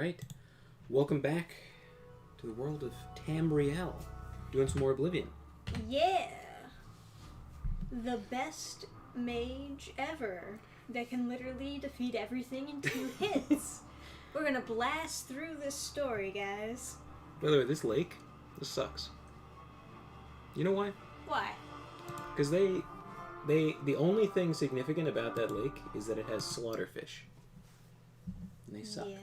Alright. Welcome back to the world of Tamriel. Doing some more Oblivion. Yeah! The best mage ever that can literally defeat everything in 2 hits. We're gonna blast through this story, guys. By the way, this lake, this sucks. You know why? Why? Because the only thing significant about that lake is that it has slaughterfish. And they suck. Yeah.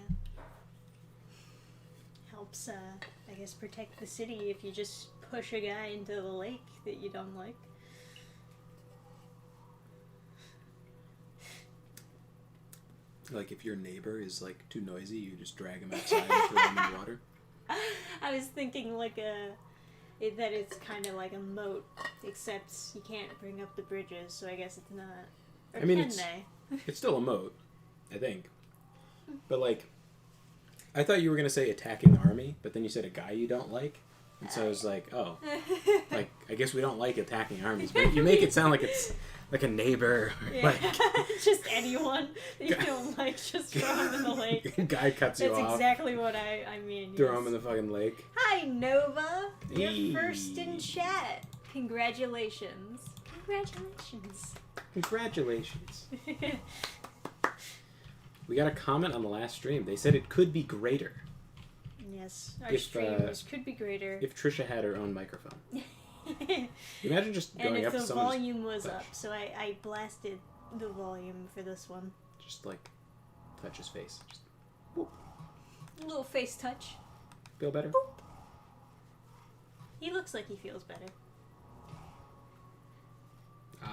Helps, I guess, protect the city if you just push a guy into the lake that you don't like. Like if your neighbor is like too noisy, you just drag him outside and throw him in the water. I was thinking like that it's kind of like a moat, except you can't bring up the bridges, so I guess it's not. Or I mean, can they? It's still a moat, I think. But like, I thought you were gonna say attacking army, but then you said a guy you don't like, and so I was like, oh, like I guess we don't like attacking armies, but you make it sound like it's like a neighbor, Yeah. like just anyone that you don't like, just throw him in the lake. Guy cuts you That's off. exactly what I mean. Throw yes. him in the fucking lake. Hi, Nova. Hey. You're first in chat. Congratulations. Congratulations. Congratulations. We got a comment on the last stream. They said it could be greater Yes, our If, streams could be greater. if Trisha had her own microphone. Imagine just And going if up to the someone's... volume was touch. up, so I blasted the volume for this one. Just like touch his face. Just A little face touch. feel better. Boop. He looks like he feels better.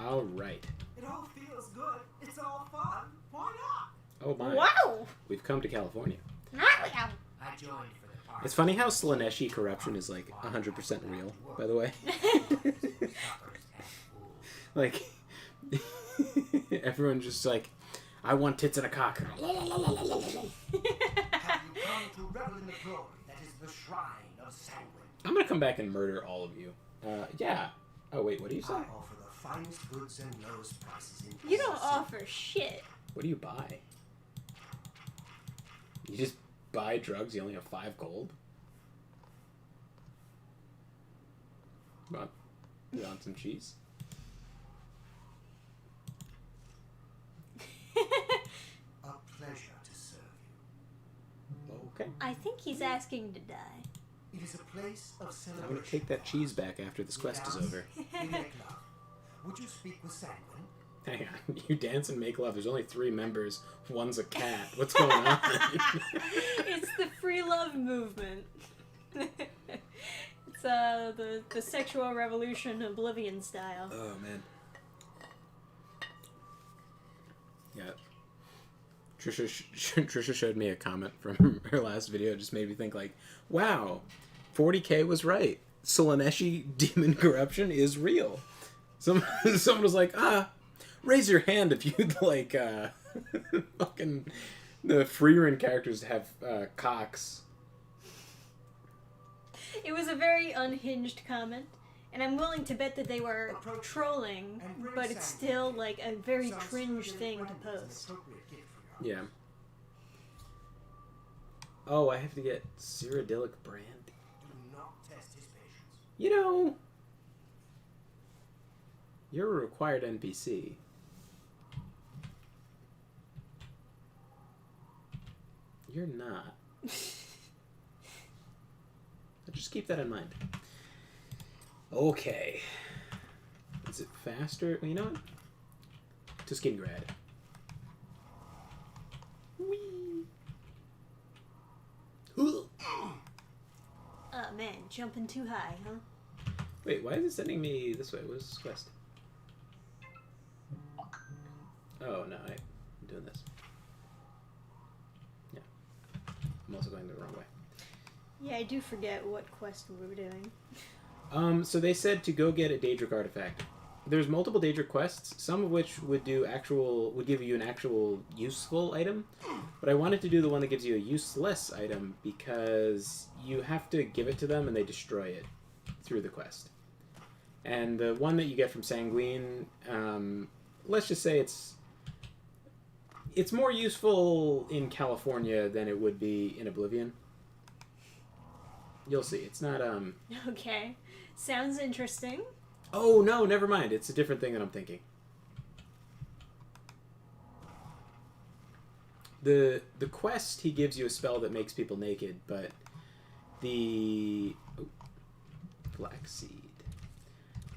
All right. It all feels good. It's all fun. Why not? Oh my. Wow! We've come to California. Wow! I joined for the party. It's funny how Slaneshi corruption is like 100% real, by the way. Like, everyone's just like, I want tits and a cock. Have you come to revel in the glory that is the shrine of Sanguine? I'm gonna come back and murder all of you. Yeah. Oh wait, what do you say? I offer the finest goods and lowest prices in You don't offer shit. What do you buy? You just buy drugs, you only have 5 gold? You want some cheese? A pleasure to serve you. Okay. I think he's asking to die. It is a place of I'm celebration. gonna take that cheese back after this quest is over. We make love. Would you speak with Sanguine? Hang on. You dance and make love. There's only 3 members. One's a cat. What's going on? It's the free love movement. It's the sexual revolution Oblivion style. Oh, man. Yeah. Trisha showed me a comment from her last video. It just made me think like, wow, 40k was right. Slaneshi demon corruption is real. Someone was like, raise your hand if you'd like fucking the Freerun characters to have cocks. It was a very unhinged comment, and I'm willing to bet that they were trolling, but it's still like a very cringe thing to post. Yeah. Oh, I have to get Cyrodiilic Brandy. Do not test his patience. You know, you're a required NPC. You're not. So just keep that in mind. Okay. Is it faster? Well, you know what? To skin grad. Whee! Oh man, jumping too high, huh? Wait, why is it sending me this way? What is this quest? Oh, no, I'm doing this. Yeah. I'm also going the wrong way. Yeah, I do forget what quest we were doing. So they said to go get a Daedric artifact. There's multiple Daedric quests, some of which would give you an actual useful item, but I wanted to do the one that gives you a useless item because you have to give it to them and they destroy it through the quest. And the one that you get from Sanguine, let's just say It's more useful in California than it would be in Oblivion. You'll see. It's not, Okay. Sounds interesting. Oh, no, never mind. It's a different thing that I'm thinking. The quest, he gives you a spell that makes people naked, but the... Oh, Black Seed.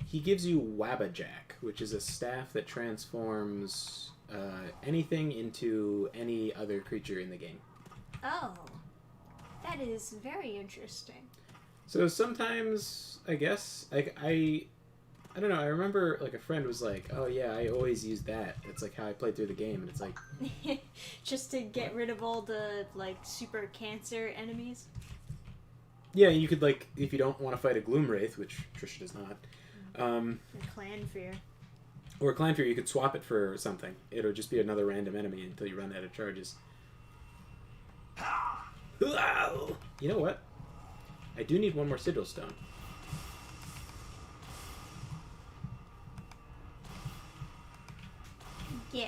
He gives you Wabbajack, which is a staff that transforms anything into any other creature in the game. Oh. That is very interesting. So sometimes, I guess, like, I don't know, I remember, like, a friend was like, oh yeah, I always use that. That's, like, how I played through the game, and it's like... Just to get rid of all the, like, super cancer enemies? Yeah, you could, like, if you don't want to fight a Gloom Wraith, which Trisha does not... Or Clan Fear. Or Clan Fear, you could swap it for something. It'll just be another random enemy until you run out of charges. You know what? I do need one more Sigil Stone. Yeah.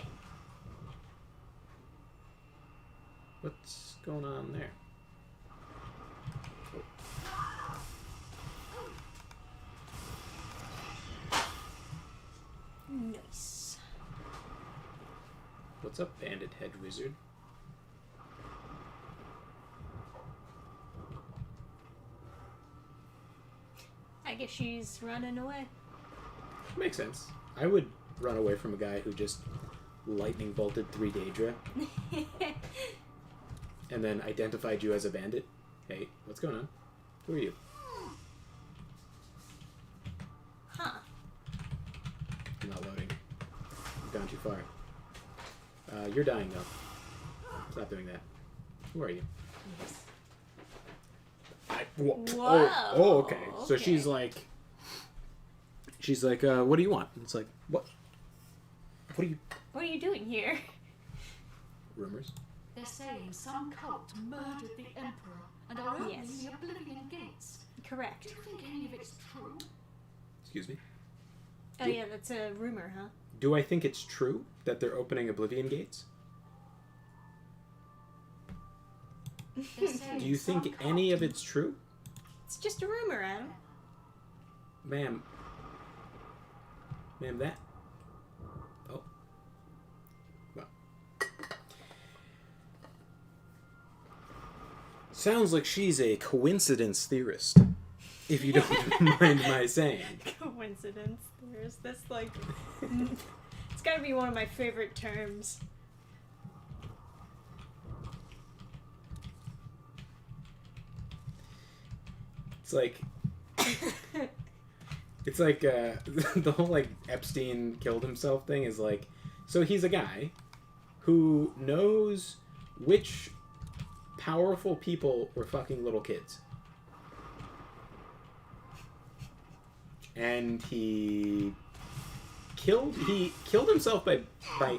What's going on there? Nice. What's up, Bandit Head Wizard? I guess she's running away. Makes sense. I would run away from a guy who just lightning bolted 3 Daedra and then identified you as a bandit. Hey, what's going on? Who are you? Huh. I'm not loading. You've gone too far. You're dying, though. Stop doing that. Who are you? Whoa. Oh, okay. So Okay. she's like, what do you want? And it's like, what? What What are you doing here? Rumors? They're saying some cult murdered the Emperor and are opening Yes. the Oblivion gates. Correct. Do you think any of it's true? Excuse me? Oh yeah, that's a rumor, huh? Do I think it's true that they're opening Oblivion gates? They're saying Do you some think cult- any of it's true? It's just a rumor, Adam. Ma'am, that... Oh. Well. Sounds like she's a coincidence theorist, if you don't mind my saying. Coincidence. There's this, like... it's gotta be one of my favorite terms. It's like the whole like Epstein killed himself thing is like, so he's a guy who knows which powerful people were fucking little kids, and he killed himself by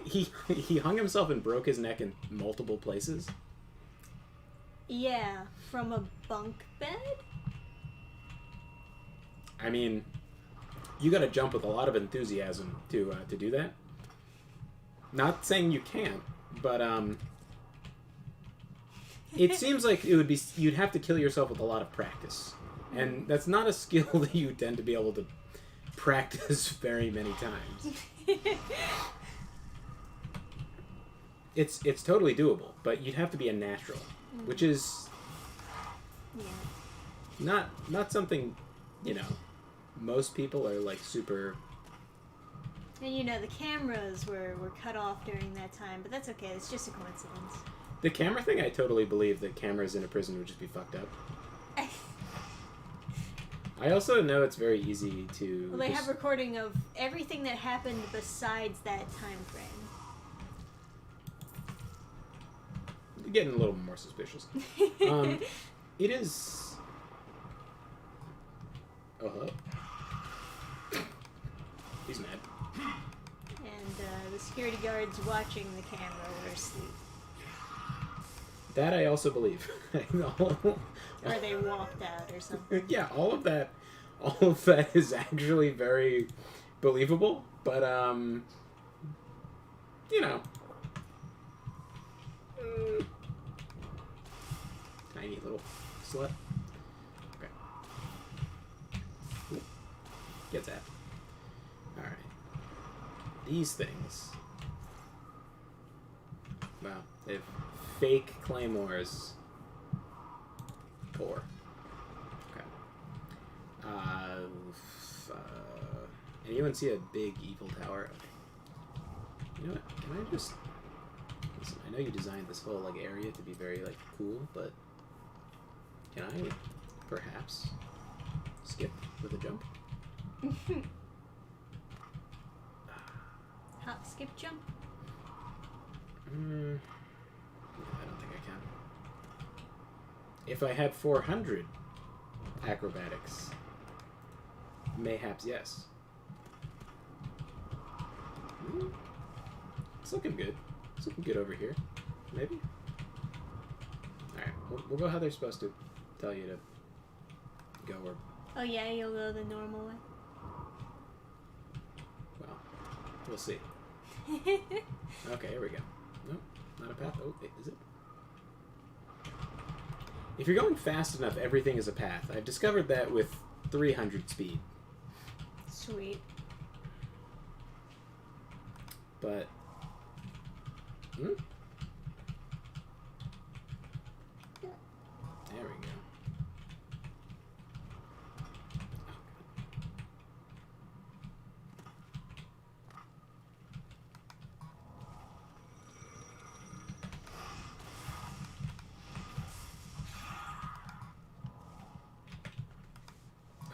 he hung himself and broke his neck in multiple places. Yeah, from a bunk bed? I mean, you got to jump with a lot of enthusiasm to do that. Not saying you can't, but it seems like it would be you'd have to kill yourself with a lot of practice, and that's not a skill that you tend to be able to practice very many times. It's totally doable, but you'd have to be a natural, which is Yeah. not something, you know, most people are like super. And you know, the cameras were cut off during that time, but that's okay, it's just a coincidence. The camera thing, I totally believe that cameras in a prison would just be fucked up. I also know it's very easy to. Well, they just- have recording of everything that happened besides that time frame. Getting a little more suspicious. It is. Oh, hello. He's mad. And the security guards watching the camera were asleep. That I also believe. Or they walked out or something. Yeah, all of that is actually very believable. But you know, Tiny little slut. Okay. Ooh. Get that. Alright. These things. Wow. They have fake claymores. Poor. Okay. Anyone see a big evil tower? Okay. You know what? Can I just... Listen, I know you designed this whole like area to be very like cool, but can I perhaps skip with a jump? Hop, skip, jump. I don't think I can. If I had 400 acrobatics, mayhaps yes. It's looking good. It's looking good over here. Maybe? Alright, we'll go how they're supposed to tell you to go. Or Oh yeah, you'll go the normal way. well, we'll see. Okay, here we go. Nope, not a path. Oh, wait, is it? If you're going fast enough, everything is a path. I've discovered that with 300 speed. Sweet. But... There we go.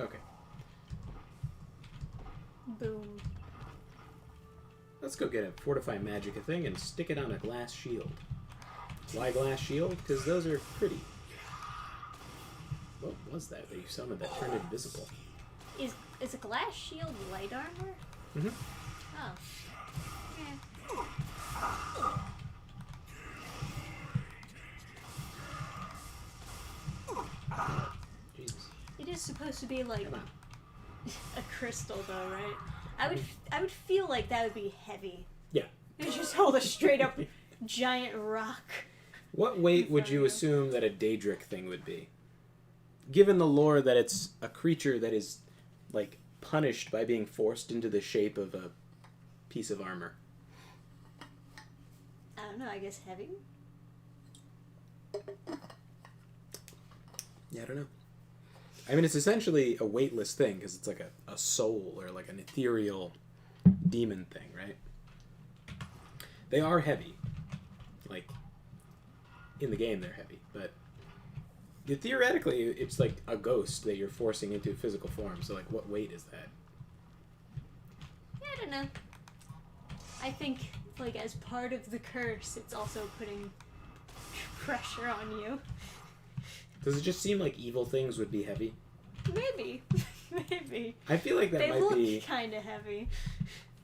Okay. Boom. Let's go get a Fortify Magica thing and stick it on a glass shield. Why glass shield? Because those are pretty. What was that you summoned that turned invisible? Is a glass shield light armor? Mm-hmm. Oh. Jesus. It is supposed to be like Come on. a crystal, though, right? I would feel like that would be heavy. Yeah. You just hold a straight up giant rock. What weight would you assume that a Daedric thing would be? Given the lore that it's a creature that is, like, punished by being forced into the shape of a piece of armor. I don't know, I guess heavy? Yeah, I don't know. I mean, it's essentially a weightless thing, because it's like a soul, or like an ethereal demon thing, right? They are heavy. Like, in the game they're heavy, but theoretically it's like a ghost that you're forcing into physical form, so like what weight is that? Yeah, I don't know. I think, like, as part of the curse, it's also putting pressure on you. Does it just seem like evil things would be heavy? Maybe. Maybe. I feel like that They might look be... kind of heavy.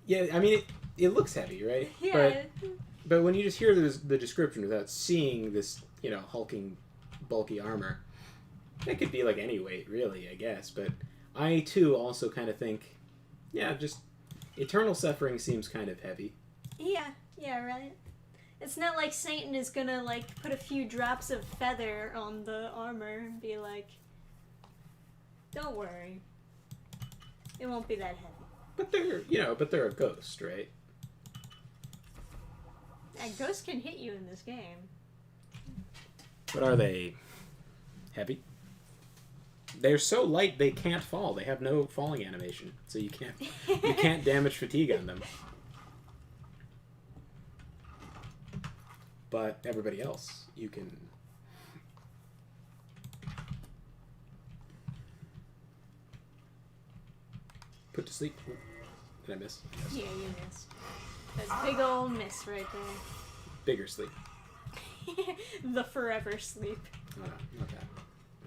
Yeah, I mean, it looks heavy, right? Yeah. But when you just hear the description without seeing this, you know, hulking, bulky armor, that could be like any weight, really, I guess. But I, too, also kind of think, yeah, just eternal suffering seems kind of heavy. Yeah, right. It's not like Satan is gonna, like, put a few drops of feather on the armor and be like, don't worry. It won't be that heavy. But they're a ghost, right? And ghosts can hit you in this game. But are they heavy? They're so light they can't fall. They have no falling animation, so you can't damage fatigue on them. But everybody else, you can. Put to sleep. Ooh, did I miss? Yes. Yeah, you missed. That's a big old miss right Bigger sleep. there. The forever sleep. Oh, no, not that.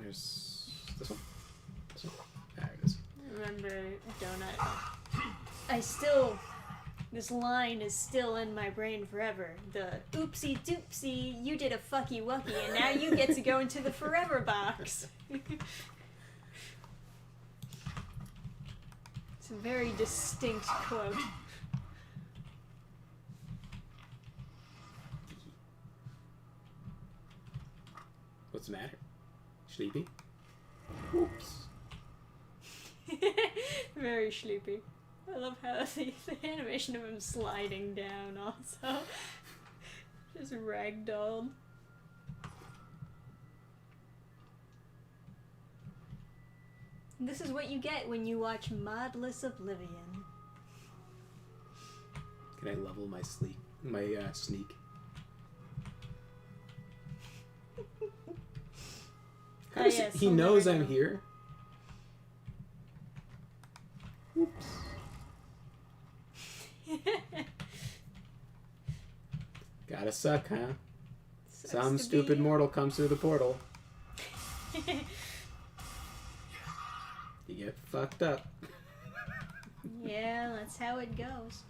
There's this one. This one. There it is. Remember, Donut. This line is still in my brain forever. The oopsie doopsie, you did a fucky wucky, and now you get to go into the forever box. It's a very distinct quote. What's the matter? Sleepy? Oops. Very sleepy. I love how the animation of him sliding down also. Just ragdolled. This is what you get when you watch Modless Oblivion. Can I level my sneak? How does yes, he he'll knows never I'm know. here? Oops. Gotta suck, huh? Sucks Some to stupid be- mortal comes through the portal. You get fucked up. Yeah, that's how it goes.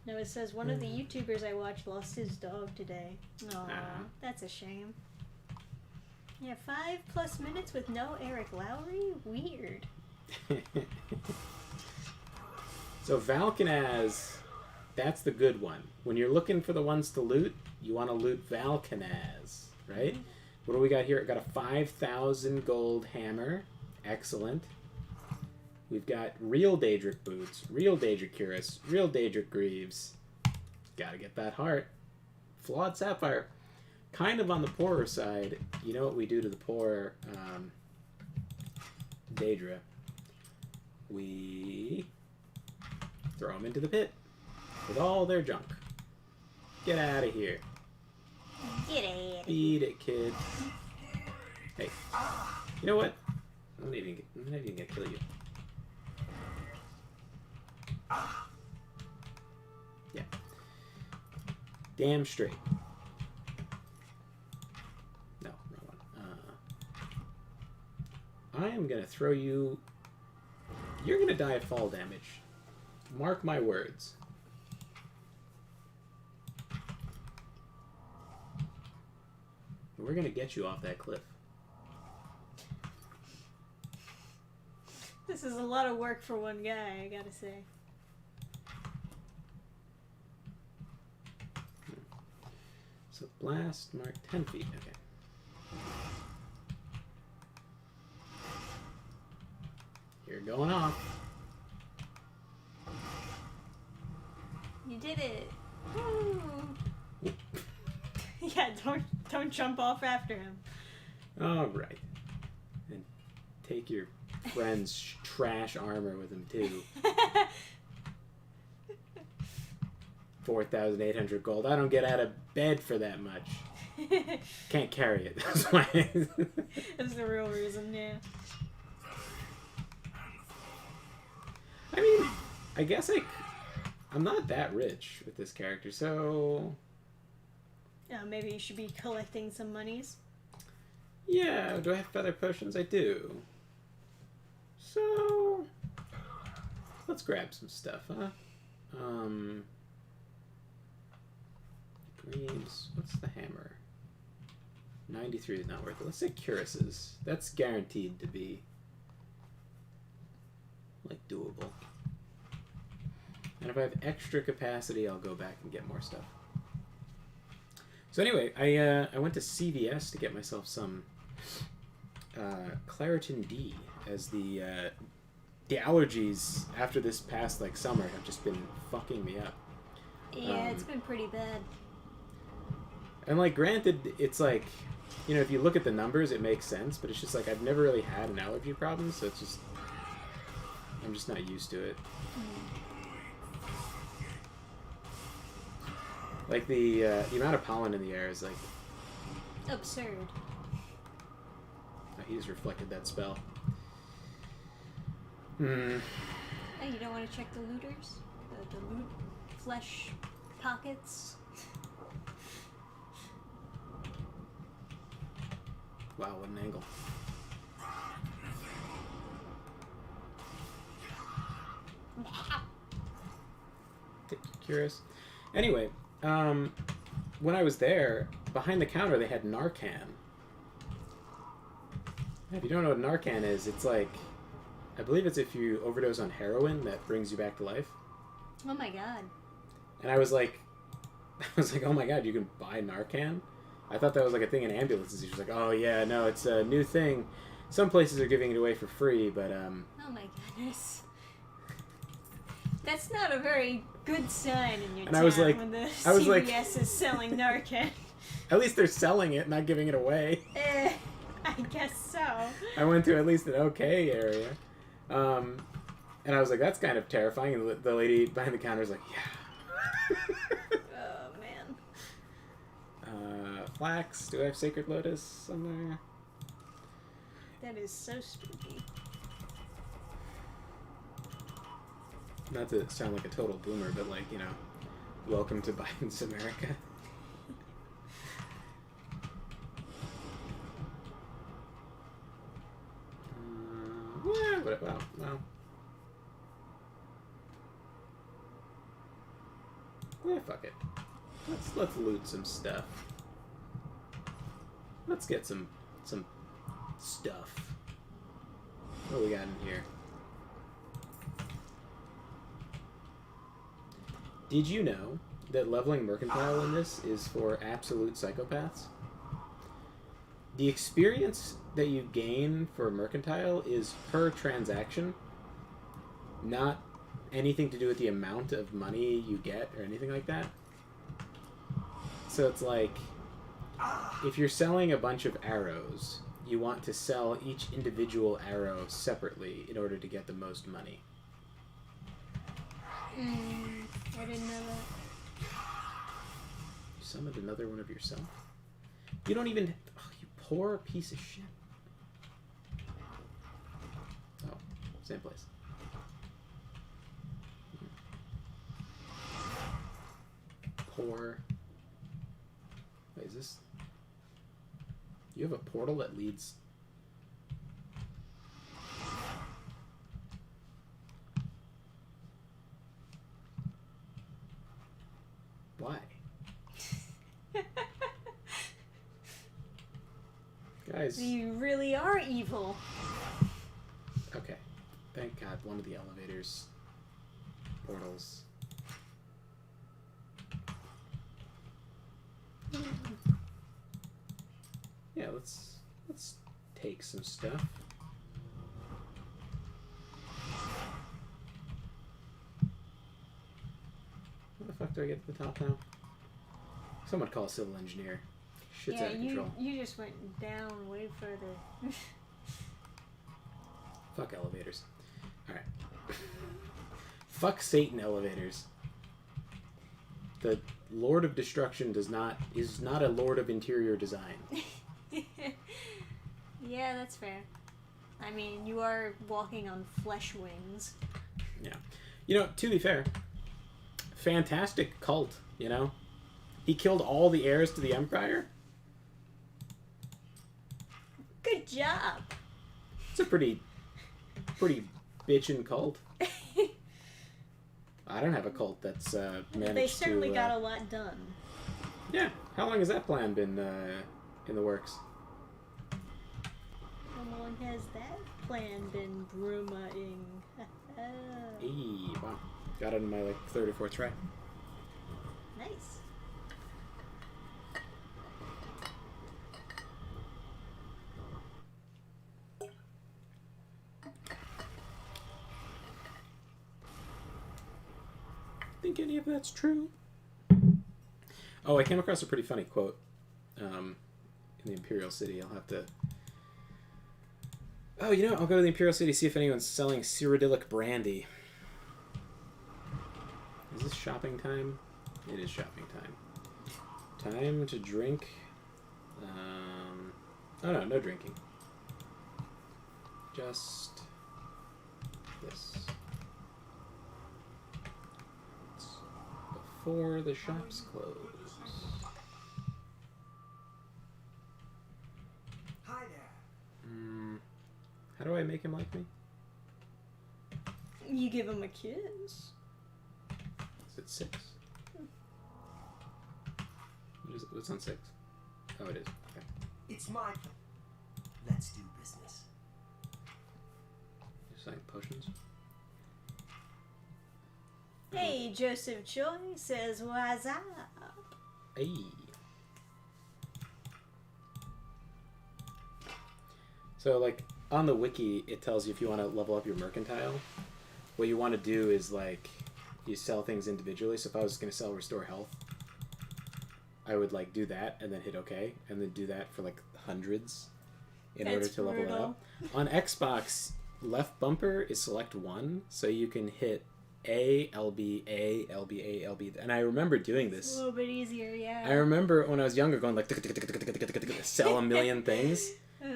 No, it says one of the YouTubers I watched lost his dog today. Aw, that's a shame. Yeah, 5+ minutes with no Eric Lowry? Weird. So Valkanaz, that's the good one. When you're looking for the ones to loot, you want to loot Valkanaz, right? What do we got here? I got a 5,000 gold hammer. Excellent. We've got real Daedric boots, real Daedric cuirass, real Daedric greaves. Gotta get that heart. Flawed sapphire. Kind of on the poorer side. You know what we do to the poor Daedra? We throw them into the pit with all their junk. Get out of here. Get it. Beat it, kid. Hey, you know what? I'm not even gonna kill you. Yeah. Damn straight. No, wrong one. I am gonna throw you. You're gonna die of fall damage. Mark my words. We're gonna get you off that cliff. This is a lot of work for one guy, I gotta say. So blast mark 10 feet. Okay. You're going off. You did it. Woo. Yeah, don't jump off after him. All right. And take your friend's trash armor with him too. 4,800 gold. I don't get out of bed for that much. Can't carry it. That's why. That's the real reason, yeah. I mean, I guess I'm not that rich with this character, so Maybe you should be collecting some monies. yeah. Do I have feather potions? I do. So let's grab some stuff, huh? Greaves. What's the hammer? 93 is not worth it. Let's say cuirasses. That's guaranteed to be like doable. And if I have extra capacity, I'll go back and get more stuff. So anyway, I went to CVS to get myself some Claritin D, as the allergies after this past like summer have just been fucking me up. Yeah, it's been pretty bad. And like, granted, it's like, you know, if you look at the numbers, it makes sense, but it's just like I've never really had an allergy problem, so it's just I'm just not used to it. Like the amount of pollen in the air is like Absurd. oh, he just reflected that spell. Hmm. Oh, you don't want to check the looters? The loot flesh pockets? Wow, what an angle. Curious. Anyway, when I was there, behind the counter they had Narcan. If you don't know what Narcan is, it's like, I believe it's if you overdose on heroin that brings you back to life. Oh my god. And I was like, oh my god, you can buy Narcan? I thought that was like a thing in ambulances. She was like, oh yeah, no, it's a new thing. Some places are giving it away for free, but Oh my goodness. That's not a very good sign in your And town I was like- when the I was like- CVS is selling Narcan. at least they're selling it, not giving it away. I guess so. I went to at least an okay area. And I was like, that's kind of terrifying. And the lady behind the counter was like, yeah. Oh man. Flax. Do I have Sacred Lotus somewhere? That is so spooky. Not to sound like a total boomer, but like, you know, welcome to Biden's America. Yeah, but, well. Yeah, fuck it. Let's loot some stuff. Let's get some stuff. What do we got in here? Did you know that leveling Mercantile in this is for absolute psychopaths? The experience that you gain for Mercantile is per transaction, not anything to do with the amount of money you get or anything like that. So it's like, if you're selling a bunch of arrows, you want to sell each individual arrow separately in order to get the most money. I didn't know that. You summoned another one of yourself? You don't even... Oh, you poor piece of shit. Oh, same place. Poor... Wait, is this... You have a portal that leads... Why? Guys. You really are evil. Okay. Thank God, one of the elevators. Portals. Yeah, let's take some stuff. How the fuck do I get to the top now? Someone call a civil engineer. Shit's out of control. You just went down way further. Fuck elevators. Alright. Fuck Satan elevators. The Lord of Destruction is not a Lord of Interior Design. Yeah, that's fair. I mean, you are walking on flesh wings. Yeah. You know, to be fair, fantastic cult, you know? He killed all the heirs to the Empire. Good job. It's a pretty bitchin' cult. I don't have a cult that's managed They certainly to... got a lot done. Yeah. How long has that plan been in the works? How long has that plan been brewing? Hey, wow. Got it in my, like, third or fourth try. Nice. Think any of that's true? Oh, I came across a pretty funny quote in the Imperial City. I'll have to... Oh, you know, I'll go to the Imperial City, see if anyone's selling Cyrodiilic brandy. Is this shopping time? It is shopping time. Time to drink. Oh no, no drinking. Just this. It's before the shops close. Hi there. How do I make him like me? You give him a kiss. Is it 6? What's on 6? Oh, it is. Okay. It's my... Let's do business. Just like potions. Hey, Joseph Joy says, what's up? Hey. So, like, on the wiki, it tells you if you want to level up your mercantile, what you want to do is, like, you sell things individually. So if I was going to sell Restore Health, I would, like, do that and then hit OK, and then do that for, like, hundreds in order to level it up. On Xbox, left bumper is select 1, so you can hit A, LB, A, LB, A, LB. And I remember doing this. It's a little bit easier, yeah. I remember when I was younger going, like, sell a million things.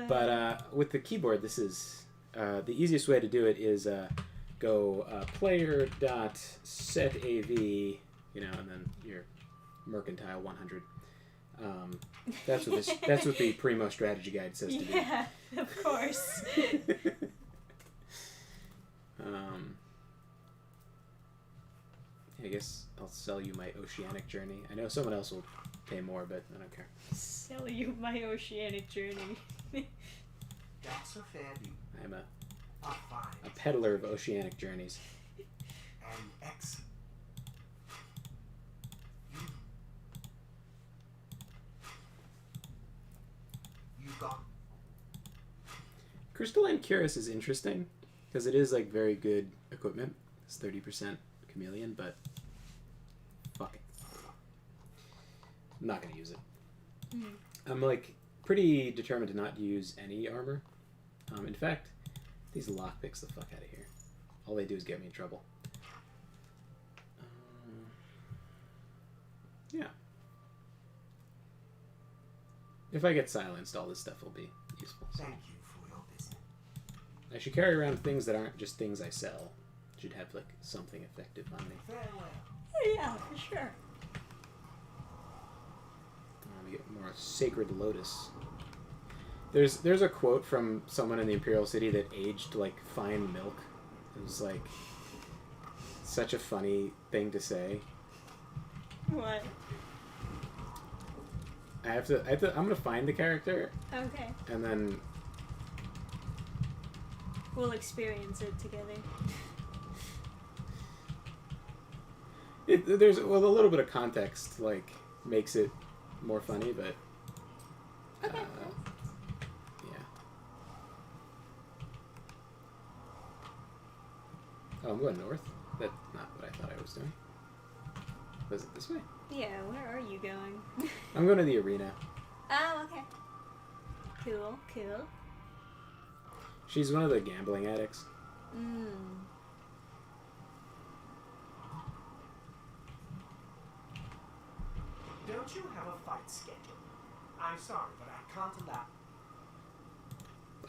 But with the keyboard, this is the easiest way to do it is go player.set AV, you know, and then your mercantile 100. That's what the Primo strategy guide says to do. Yeah, of course. I guess I'll sell you my oceanic journey. I know someone else will pay more, but I don't care. Sell you my oceanic journey. That's a fair deal. I'm a fine peddler of oceanic journeys. and excellent. You got Crystalline Cuirass is interesting because it is like very good equipment. It's 30% chameleon, but fuck it. I'm not gonna use it. I'm like pretty determined to not use any armor. In fact, these lockpicks the fuck out of here. All they do is get me in trouble. Yeah. If I get silenced, all this stuff will be useful. So. thank you for your business. I should carry around things that aren't just things I sell. Should have like something effective on me. Farewell. Yeah, for sure. Let me get more Sacred Lotus. There's a quote from someone in the Imperial City that aged like fine milk. It was like such a funny thing to say. What? I'm gonna find the character Okay. and then We'll experience it together. there's a little bit of context like makes it more funny, but Okay. yeah. Oh, I'm going north. That's not what I thought I was doing. Was it this way? Yeah, where are you going? I'm going to the arena. Oh, okay. Cool, cool. She's one of the gambling addicts. Don't you have a fight scheduled? I'm sorry, but I can't allow.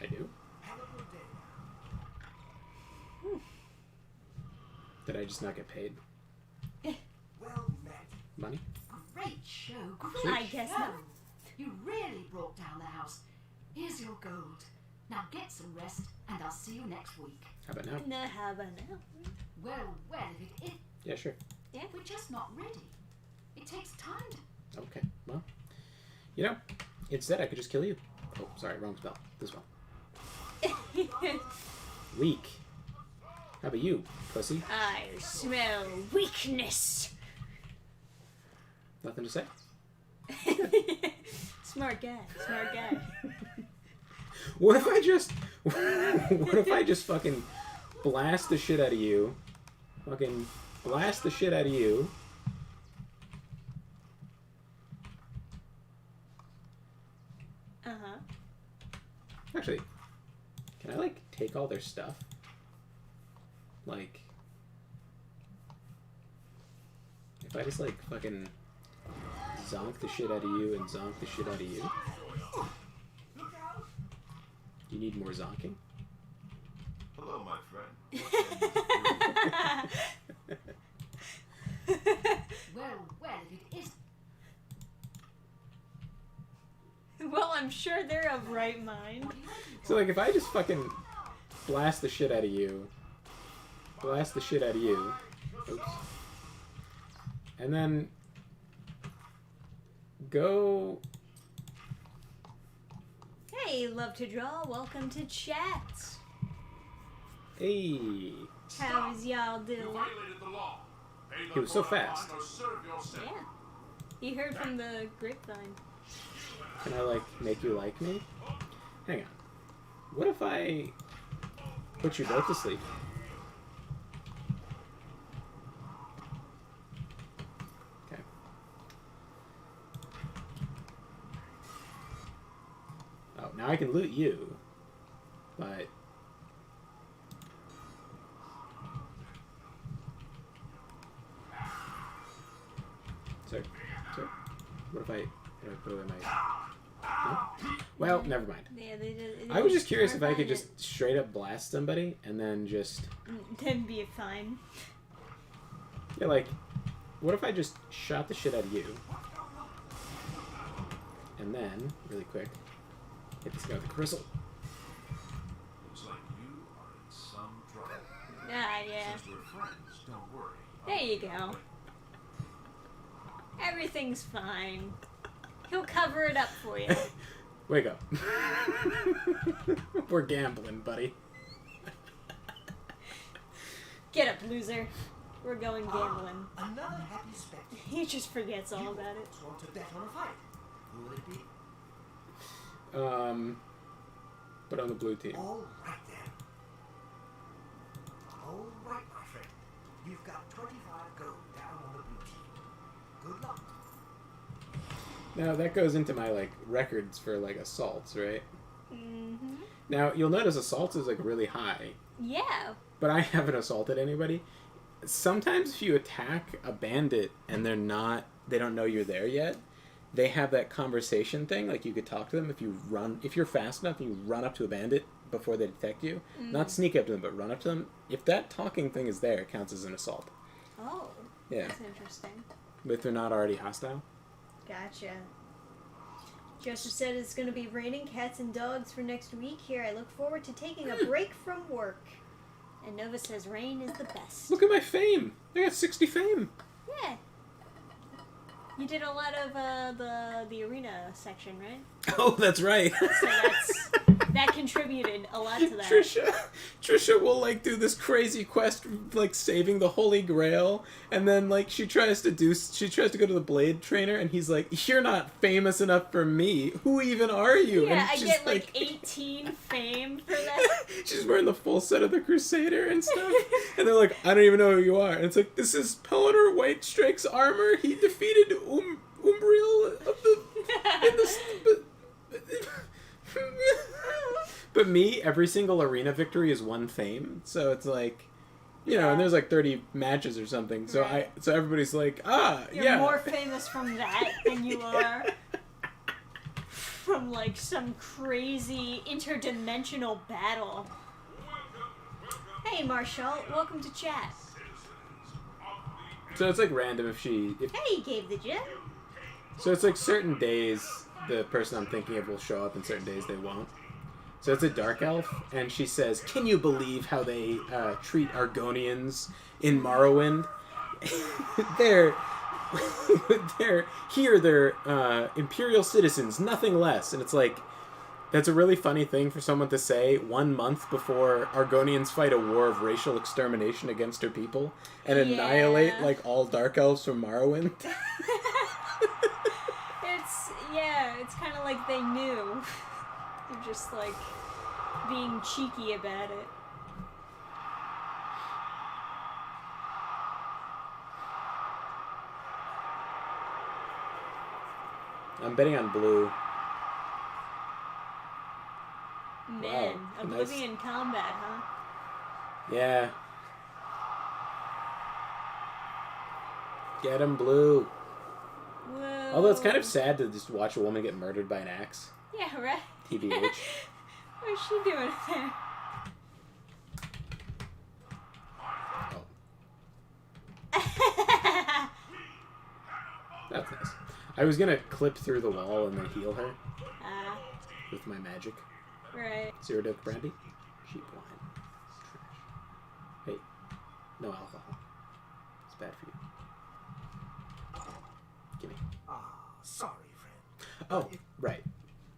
I do. Have a good day now. Did I just not get paid Well met. money? Great show. I Great guess show. not. You really brought down the house. Here's your gold. Now get some rest, and I'll see you next week. How about now? No, how about now? Well, if Yeah, sure. we're just not ready. It takes time to... Okay. Well, you know, instead I could just kill you. Oh, sorry, wrong spell. This one. Weak. How about you, pussy? I smell weakness. Nothing to say? Smart guy, smart guy. What if I just... what if I just fucking blast the shit out of you? Fucking blast the shit out of you. Uh-huh. Actually, can I, like, take all their stuff? Like... If I just, like, fucking zonk the shit out of you and zonk the shit out of you? You need more zonking? Hello, my friend. Well, if it is... Well, I'm sure they're of right mind. What are you looking for? So, like, if I just fucking blast the shit out of you, blast the shit out of you, oops, and then go... Hey, love to draw. Welcome to chat. Hey, How's y'all You doing? violated the law. Pay the He was so toll fast. or serve your sentence. Yeah. You heard from the grapevine. can I, like, make you like me? Hang on. What if I put you both to sleep? Okay. Oh, now I can loot you, but... Sorry. What if I put away my... No? Well, never mind. Yeah, they did. I was just curious if I could find just straight up blast somebody and then just... Then be fine. Yeah, like, what if I just shot the shit out of you? And then, really quick, hit this guy with a crystal. Looks like you are in some trouble. Ah, yeah. Since we're friends, don't worry. There you go. Everything's fine. He'll cover it up for you. Wake up. We're gambling, buddy. Get up, loser. We're going gambling. Another happy spectator. He just forgets all about it. Want to bet on a fight? Who will it be? But on the blue team. All right then. All right, my friend. You've got 25 gold down on the blue team. Good luck. Now, that goes into my, like, records for, like, assaults, right? Mm-hmm. Now, you'll notice assaults is, like, really high. Yeah. But I haven't assaulted anybody. Sometimes if you attack a bandit and they don't know you're there yet, they have that conversation thing, like you could talk to them if you're fast enough and you run up to a bandit before they detect you. Not sneak up to them, but run up to them. If that talking thing is there, it counts as an assault. Oh. Yeah. That's interesting. But if they're not already hostile. Gotcha. Jester said it's going to be raining cats and dogs for next week here. I look forward to taking a break from work. And Nova says rain is the best. Look at my fame! I got 60 fame! Yeah. You did a lot of the arena section, right? Oh, that's right! So that contributed a lot to that. Trisha will, like, do this crazy quest, like, saving the Holy Grail, and then, like, she tries to go to the Blade Trainer, and he's like, you're not famous enough for me. Who even are you? Yeah, and I get, like, 18 fame for that. She's wearing the full set of the Crusader and stuff, and they're like, I don't even know who you are. And it's like, this is Pelennor Whitestrake's armor. He defeated Umbriel of the... But me, every single arena victory is one fame, so it's like, you know, and there's like 30 matches or something, so Right. so everybody's like, You're yeah. more famous from that than you are from, like, some crazy interdimensional battle. Hey, Marshall, welcome to chat. So it's like random if Hey, Gabe the Jet. so it's like certain days the person I'm thinking of will show up and certain days they won't. So it's a dark elf, and she says, can you believe how they treat Argonians in Morrowind? they're imperial citizens, nothing less. And it's like, that's a really funny thing for someone to say 1 month before Argonians fight a war of racial extermination against her people and annihilate, like, all dark elves from Morrowind. It's kind of like they knew. They're just, like, being cheeky about it. I'm betting on blue. Man, Wow, Oblivion combat, huh? Yeah. Get him, blue. Whoa. Although it's kind of sad to just watch a woman get murdered by an axe. Yeah, right? TBH. What's she doing there? Oh, that's nice. I was gonna clip through the wall and then heal her with my magic. Right. 0 Dope Brandy. Cheap wine. Trash. Hey, no alcohol. It's bad for you. Gimme. Ah, sorry, friend. Oh, right.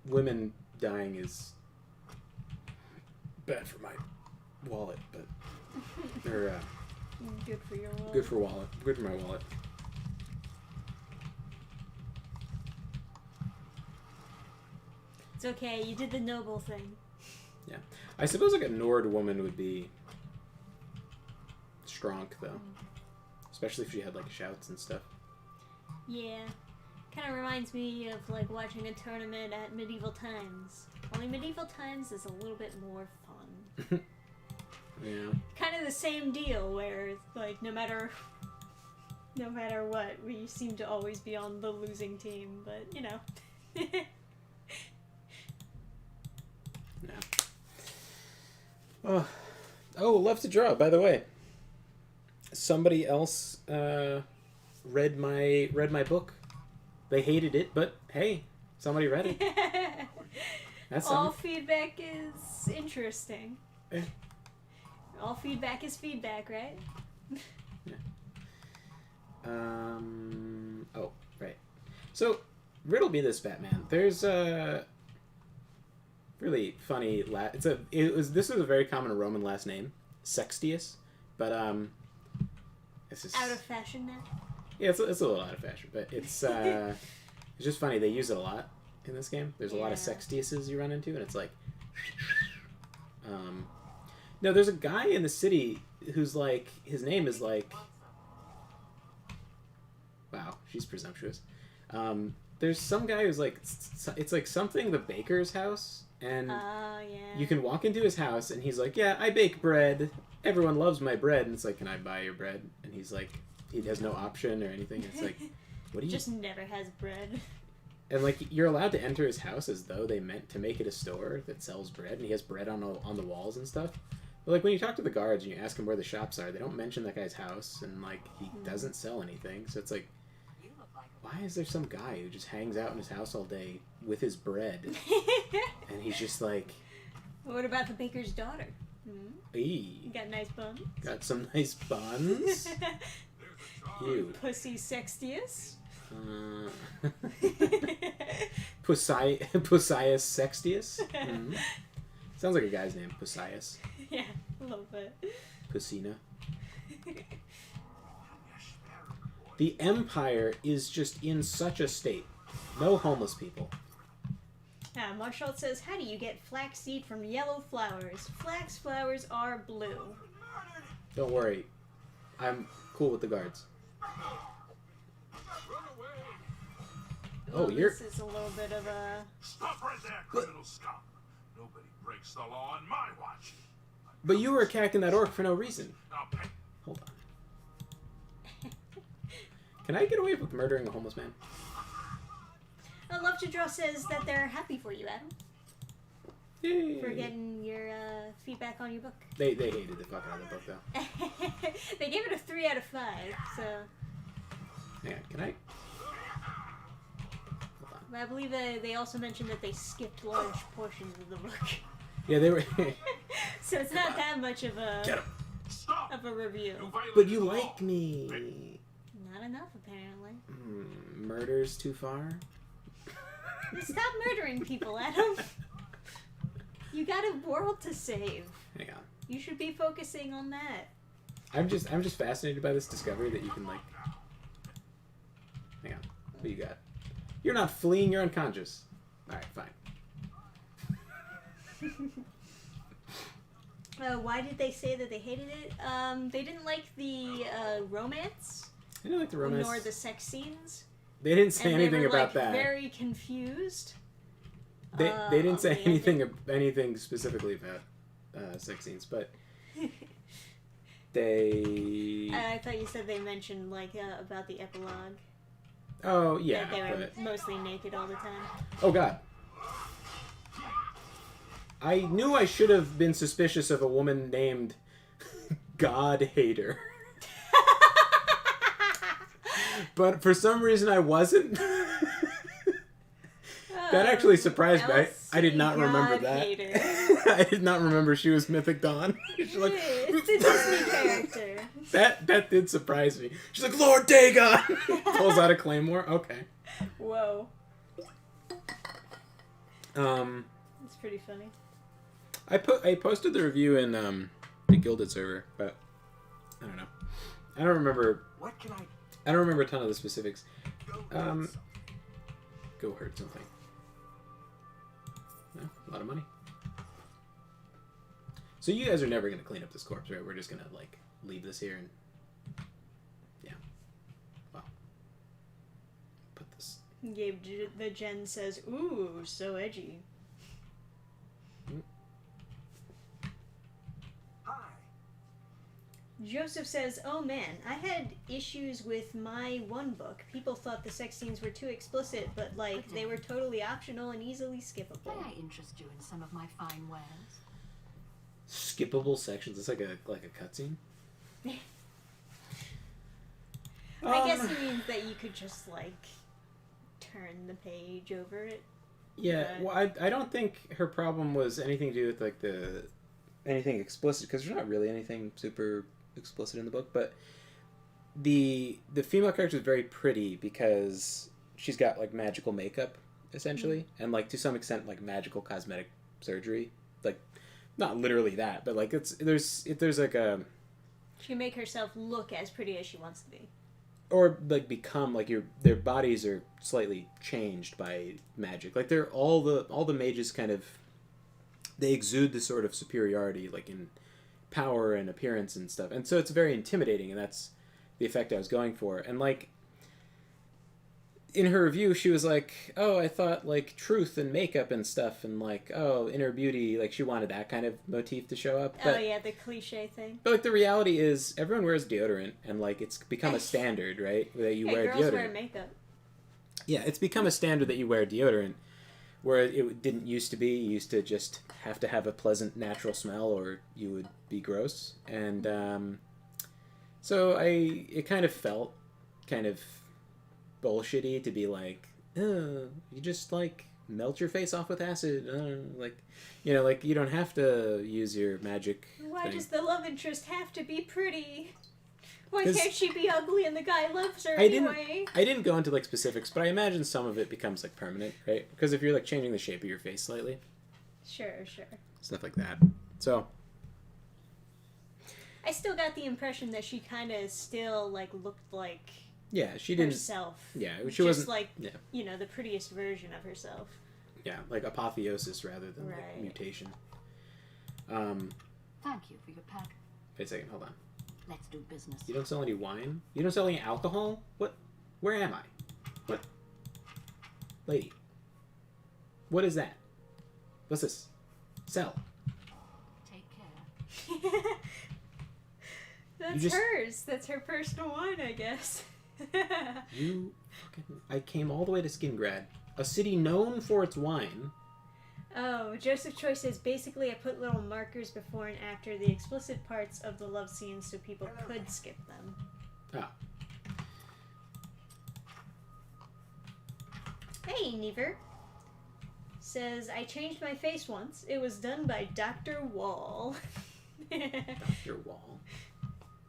Women dying is bad for my wallet, but they're Good for your wallet. good for wallet. Good for my wallet. It's okay, you did the noble thing. Yeah. I suppose like a Nord woman would be strong though. Especially if she had like shouts and stuff. Yeah. Kind of reminds me of like watching a tournament at medieval times. Only medieval times is a little bit more fun. Yeah. Kind of the same deal where like no matter what, we seem to always be on the losing team, but you know. No. Oh, love to draw, by the way. Somebody else read my book. They hated it, but hey, somebody read it. That's All something. feedback is interesting. Yeah. All feedback is feedback, right? Oh, right. So, riddle me this, Batman. There's a really funny this was a very common Roman last name, Sextius, but this is Out of fashion now. yeah, it's a little out of fashion, but it's just funny. They use it a lot in this game. There's a lot of Yeah. Sextiuses you run into, and it's like, no, there's a guy in the city who's like, his name is like, wow, she's presumptuous. There's some guy who's like, it's like something the baker's house, and Oh, yeah. you can walk into his house, and he's like, yeah, I bake bread. Everyone loves my bread, and it's like, can I buy your bread? And he's like, he has no option or anything. It's like, what do you? Just never has bread. And like, you're allowed to enter his house as though they meant to make it a store that sells bread, and he has bread on the walls and stuff. But like, when you talk to the guards and you ask him where the shops are, they don't mention that guy's house, and like, he doesn't sell anything. So it's like, why is there some guy who just hangs out in his house all day with his bread, and he's just like, What about the baker's daughter? "Eee, You got nice buns? got some nice buns." Ew. Pussy Sextius? Pusius Sextius. Mhm. Sounds like a guy's name, Pusius. Yeah, a little bit. Pusina. The Empire is just in such a state. No homeless people. Marshall says, how do you get flaxseed from yellow flowers? Flax flowers are blue. Don't worry. I'm cool with the guards. Oh, you're... This is a little bit of a... Stop right there, criminal scum. Nobody breaks the law on my watch. But you were attacking that orc for no reason. Now pay. Hold on. Can I get away with murdering a homeless man? Love to Draw says that they're happy for you, Adam, Yay. for getting your feedback on your book. They hated the fuck out of the book, though. They gave it a 3 out of 5, so... Hang on, can I... Hold on. I believe they also mentioned that they skipped large portions of the book. Yeah, they were... So it's not that much of Get a him. Stop. of a review. You violated But you the law. like me. Not enough, apparently. Murder's too far? Stop murdering people, Adam. You got a world to save. Hang on. You should be focusing on that. I'm just fascinated by this discovery that you can, like... Hang on. What do you got? You're not fleeing, you're unconscious. Alright, fine. Why did they say that they hated it? They didn't like the romance, I didn't like the romance. nor the sex scenes. They didn't say And anything they were, about like, that. very confused. They didn't say the ending. anything specifically about sex scenes, but they... I thought you said they mentioned, like, about the epilogue. Oh, yeah, That they were but... mostly naked all the time. Oh, God. I knew I should have been suspicious of a woman named God Hater. But for some reason I wasn't. That actually surprised me. I did not remember God that. Hater. I did not remember she was Mythic Dawn. She's like, It's a Disney character. that did surprise me. She's like, Lord Dagon! Pulls out a claymore. Okay. Whoa. It's pretty funny. I posted the review in the Gilded server, but I don't know. I don't remember. What can I don't remember a ton of the specifics. go? Go hurt something. No, a lot of money. So you guys are never going to clean up this corpse, right? We're just going to, like, leave this here and... Yeah. Well. Put this... The Jen says, "Ooh, so edgy." Hi. Joseph says, "Oh man, I had issues with my one book. People thought the sex scenes were too explicit, but like they were totally optional and easily skippable." May I interest you in some of my fine wares? Skippable sections. It's like a cutscene. I guess he means that you could just like turn the page over it. Yeah, well, I don't think her problem was anything to do with like anything explicit, because there's not really anything super explicit in the book, but the female character is very pretty because she's got like magical makeup essentially, and like to some extent like magical cosmetic surgery, like not literally that, but like there's like a She can make herself look as pretty as she wants to be. or like become like their bodies are slightly changed by magic. Like they're all the mages kind of, they exude this sort of superiority like in power and appearance and stuff. And so it's very intimidating, and that's the effect I was going for. And like in her review she was like, "Oh, I thought like truth and makeup and stuff and like, oh, inner beauty," like she wanted that kind of motif to show up. But, Oh yeah, the cliche thing. but like the reality is everyone wears deodorant, and like it's become a standard, right? That you Hey, wear girls deodorant. wear makeup. Yeah, it's become a standard that you wear deodorant, where it didn't used to be. You used to just have to have a pleasant, natural smell, or you would be gross. And so it kind of felt kind of bullshitty to be like, "Oh, you just like melt your face off with acid." Like, you know, like you don't have to use your magic Why thing. does the love interest have to be pretty? Why 'Cause can't she be ugly and the guy loves her I didn't- anyway? I didn't go into like specifics, but I imagine some of it becomes like permanent, right? Because if you're like changing the shape of your face slightly, Sure. stuff like that. So I still got the impression that she kind of still like looked like yeah, she didn't. herself. Yeah, she Just wasn't. like Yeah, the prettiest version of herself. yeah, like apotheosis rather than like Right. mutation. Thank you for your pack. Wait a second, hold on. Let's do business. You don't sell any wine? You don't sell any alcohol? What? Where am I? What? Lady. What is that? What's this? Sell. Take care. That's just- hers. That's her personal wine, I guess. You fucking... I came all the way to Skingrad, a city known for its wine. Oh, Joseph Choi says, basically I put little markers before and after the explicit parts of the love scenes so people could skip them. Oh. Hey, Never. Says, I changed my face once. It was done by Dr. Wall. Dr. Wall.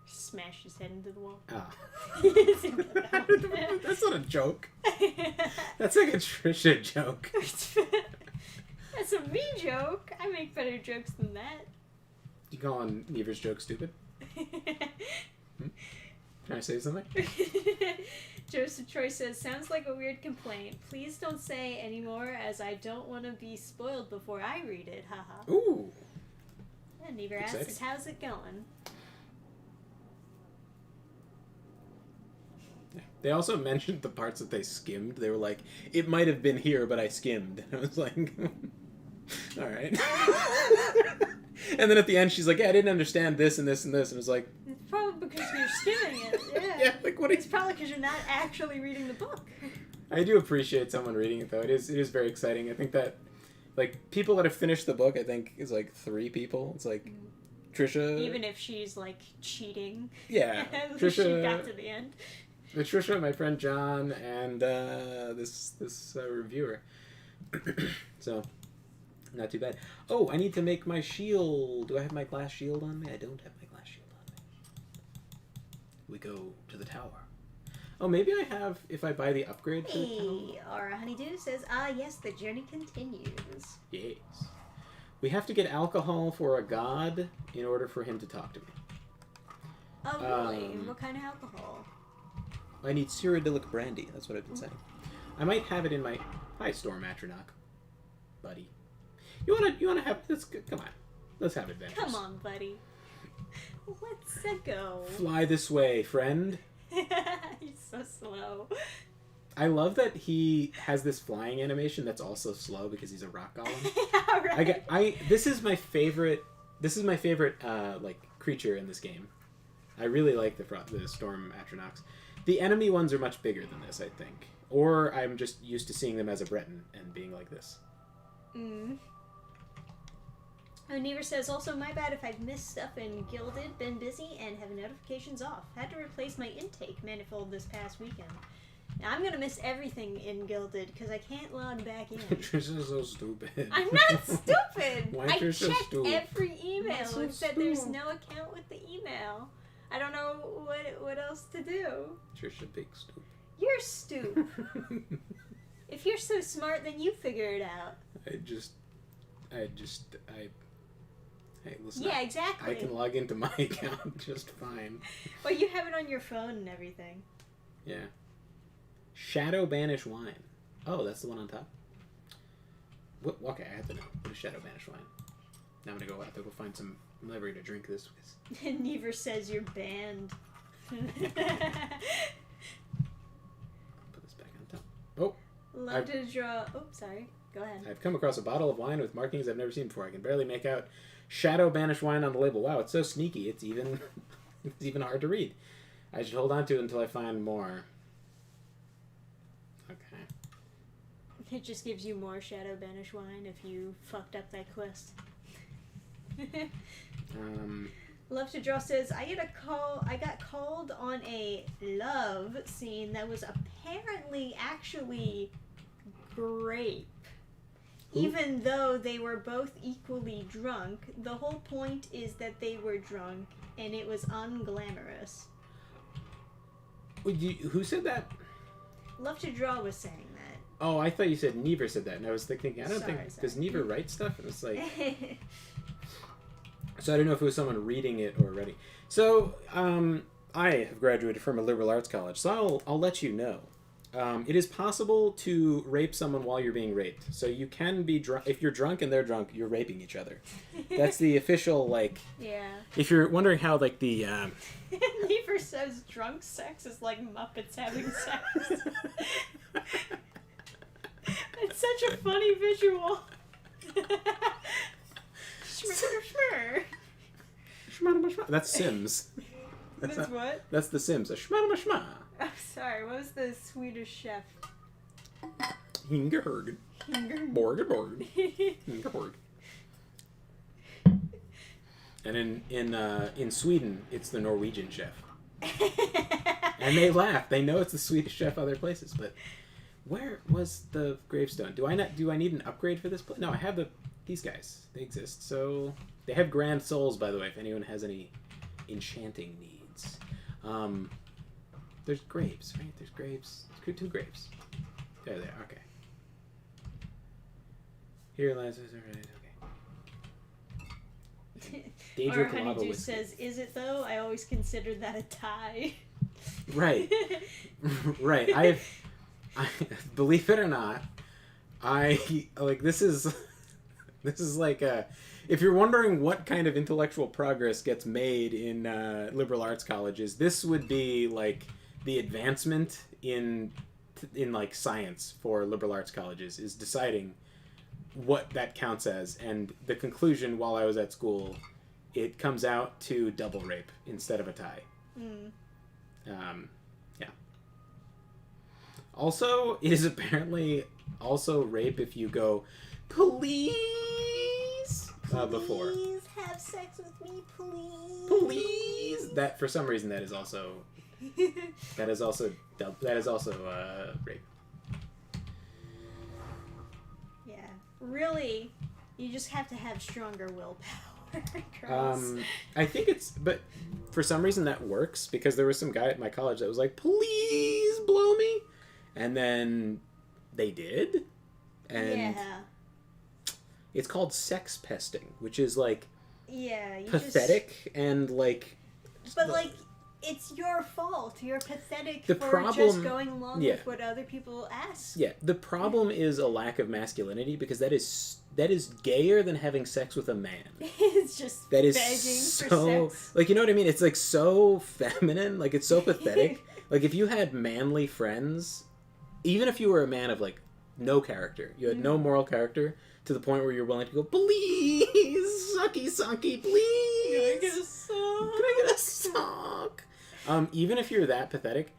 Smashed his head into the wall. Oh. That's That's not a joke. That's like a Trisha joke. That's a me joke. I make better jokes than that. You calling Never's joke stupid? Can I say something? Joseph Troy says, sounds like a weird complaint. Please don't say anymore as I don't want to be spoiled before I read it. Haha. Ooh. And Never Exciting. asks, how's it going? Yeah. They also mentioned the parts that they skimmed. They were like, it might have been here, but I skimmed. And I was like, all right. And then at the end, she's like, yeah, I didn't understand this and this and this. And it was like, It's probably because you're skimming it. Yeah. yeah, like what It's is... probably because you're not actually reading the book. I do appreciate someone reading it, though. It is very exciting. I think that, like, people that have finished the book, I think, is like 3 people. It's like Trisha. Even if she's like cheating. Yeah. At least she got Trisha, to the end. Trisha, my friend John, and this reviewer. So, not too bad. Oh, I need to make my shield. Do I have my glass shield on me? I don't have my glass shield on me. We go to the tower. Oh, maybe I have, if I buy the upgrade for the tower. Hey, Aura Honeydew says, yes, the journey continues. Yes. We have to get alcohol for a god in order for him to talk to me. Oh, really? Um, What kind of alcohol? I need Cyrodiilic brandy. That's what I've been saying. I might have it in my... Hi, Storm Atronach. Buddy. You wanna have... Come on. Let's have adventures. Come on, buddy. Let's go. Fly this way, friend. He's so slow. I love that he has this flying animation that's also slow because he's a rock golem. Yeah, right. This is my favorite. This is my favorite like creature in this game. I really like the storm Atronox. The enemy ones are much bigger than this, I think. Or I'm just used to seeing them as a Breton and being like this. Mm. Never says, also, my bad if I've missed stuff in Gilded, been busy, and have notifications off. Had to replace my intake manifold this past weekend. Now, I'm gonna miss everything in Gilded, because I can't log back in. Trisha's so stupid. I'm not stupid! Why I Trisha checked stupid? every email Why so and said there's stupid? no account with the email. I don't know what else to do. Trisha big stupid. You're stupid. If you're so smart, then you figure it out. Hey, listen. Yeah, exactly. I can log into my account just fine. Well, you have it on your phone and everything. Yeah. Shadow Banish Wine. Oh, that's the one on top? What? Okay, I have to know. What is Shadow Banish Wine? Now I'm gonna go out there, go find some livery to drink this with. And Never says you're banned. Put this back on top. Oh, Love to draw. Oh, sorry. Go ahead. I've come across a bottle of wine with markings I've never seen before. I can barely make out Shadow Banish Wine on the label. Wow, it's so sneaky. It's even it's even hard to read. I should hold on to it until I find more. Okay. It just gives you more Shadow Banish wine if you fucked up that quest. Love to Draw says, I got called on a love scene that was apparently actually grape. Ooh. Even though they were both equally drunk, the whole point is that they were drunk and it was unglamorous. Who said that? Love to Draw was saying that. Oh, I thought you said Never said that, and I was thinking, I don't Sorry. does Never write stuff? And it's like, so I don't know if it was someone reading it already. So, I have graduated from a liberal arts college, so I'll let you know. It is possible to rape someone while you're being raped. So you can be drunk. If you're drunk and they're drunk, you're raping each other. That's the official, like... Yeah. If you're wondering how, like, the... Never says drunk sex is like Muppets having sex. It's such a funny visual. That's Sims. That's what? That's the Sims. A shma. I'm sorry, what was the Swedish chef? Hingerhurg. Borg. Hingerhurg. And in Sweden, it's the Norwegian chef. And they laugh. They know it's the Swedish chef other places, but where was the gravestone? Do I need an upgrade for this place? No, I have these guys. They exist. So they have grand souls, by the way, if anyone has any enchanting needs. There's graves, right? There's graves. There's 2 graves. There they are. Okay. Here lies... Okay. Or Honeydew says, is it though? I always considered that a tie. Right. Right. I believe it or not, this is like if you're wondering what kind of intellectual progress gets made in liberal arts colleges, this would be like the advancement in like science for liberal arts colleges, is deciding what that counts as, and the conclusion while I was at school, it comes out to double rape instead of a tie. Yeah. Also, it is apparently also rape if you go, please, before. Please have sex with me, please. Please. That, for some reason, that is also rape. Yeah. Really, you just have to have stronger willpower, girls. I think but for some reason that works, because there was some guy at my college that was like, please blow me, and then they did, and it's called sex pesting, which is like you pathetic and like, but like it's your fault. You're pathetic The for problem- just going along yeah. with what other people ask. Yeah, the problem is a lack of masculinity because that is gayer than having sex with a man. It's just That is begging so for sex. like, you know what I mean? It's like so feminine, like it's so pathetic. Like if you had manly friends, even if you were a man of like no character, you had no moral character to the point where you're willing to go, please, sucky sunky, please. Can I get a sock? Can I get a sock? Even if you're that pathetic,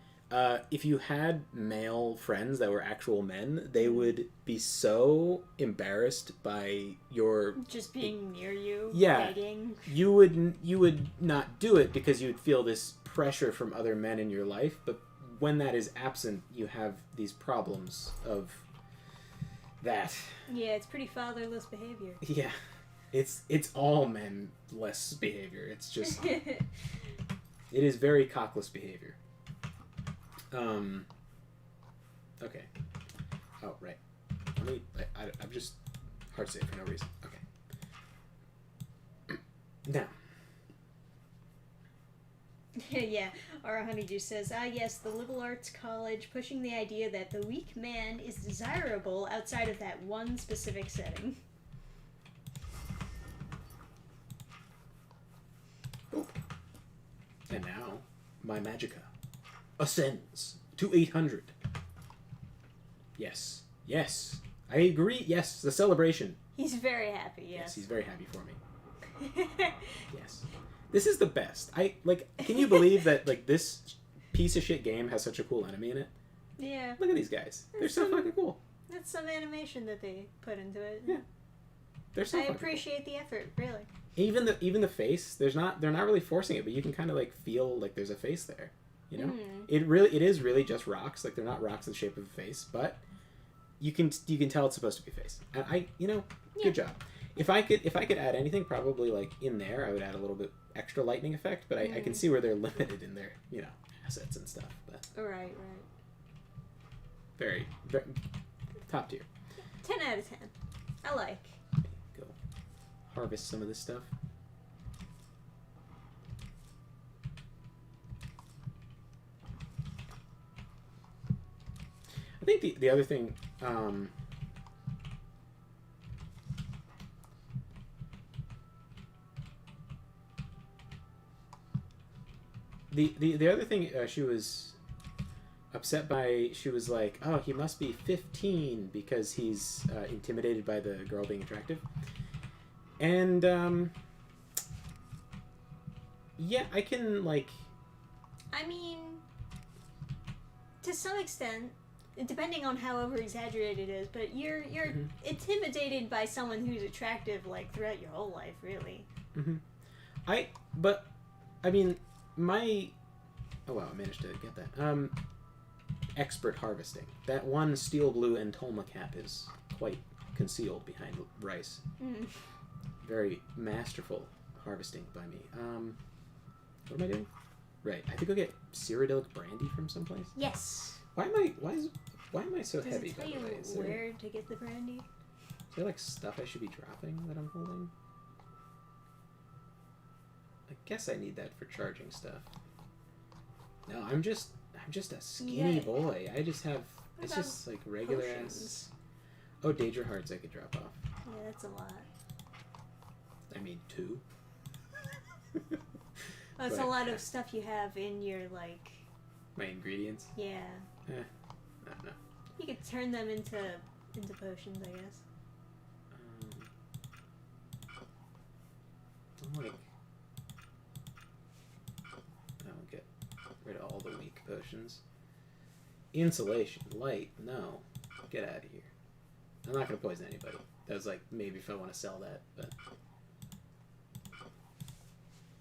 if you had male friends that were actual men, they would be so embarrassed by your Just being near you, Yeah. begging. you would not do it because you would feel this pressure from other men in your life, but when that is absent, you have these problems of that. Yeah, it's pretty fatherless behavior. Yeah. It's all men less behavior. It's just it is very cockless behavior. Okay. Oh, right. I'm just hard save for no reason. Okay. Now. Yeah, our honeydew says, yes, the liberal arts college pushing the idea that the weak man is desirable outside of that one specific setting. And now, my Magica ascends to 800. Yes. Yes. I agree. Yes, the celebration. He's very happy, Yes, yes. he's very happy for me. Yes. This is the best. Can you believe that, like, this piece of shit game has such a cool enemy in it? Yeah, Look at these guys. They're so fucking cool. that's some animation that they put into it. Yeah. They're so I fucking cool. appreciate the effort, really. Even the face, they're not really forcing it, but you can kind of like feel like there's a face there. You know? It is really just rocks. Like they're not rocks in the shape of a face, but you can tell it's supposed to be a face. And good job. If I could add anything, probably like in there, I would add a little bit extra lightning effect, but I can see where they're limited in their, assets and stuff. But Right. very, very top tier. 10 out of 10. I like. Go harvest some of this stuff. I think the other thing, the other thing she was upset by, she was like, oh, he must be 15 because he's intimidated by the girl being attractive. And, yeah, I can, like... I mean, to some extent, depending on how over-exaggerated it is, but you're intimidated by someone who's attractive, like, throughout your whole life, really. I managed to get that. Expert harvesting. That one steel blue Entoma cap is quite concealed behind rice. Very masterful harvesting by me. What am I doing? Right. I think I'll get Cyrodiilic brandy from someplace. Yes. Why am I so Does heavy, it by tell the you way? Is where to get the brandy? there like stuff I should be dropping that I'm holding? I guess I need that for charging stuff. No, I'm just a skinny boy. I just have it's about just like regular potions? ass. Oh, Daedra hearts I could drop off. Yeah, that's a lot. I mean 2. Oh, it's a But- lot of stuff you have in your, like, My ingredients. yeah. No. You could turn them into potions, I guess. I'm like, I'll get rid of all the weak potions. Insulation, light, no, get out of here. I'm not gonna poison anybody. That was like maybe if I want to sell that, but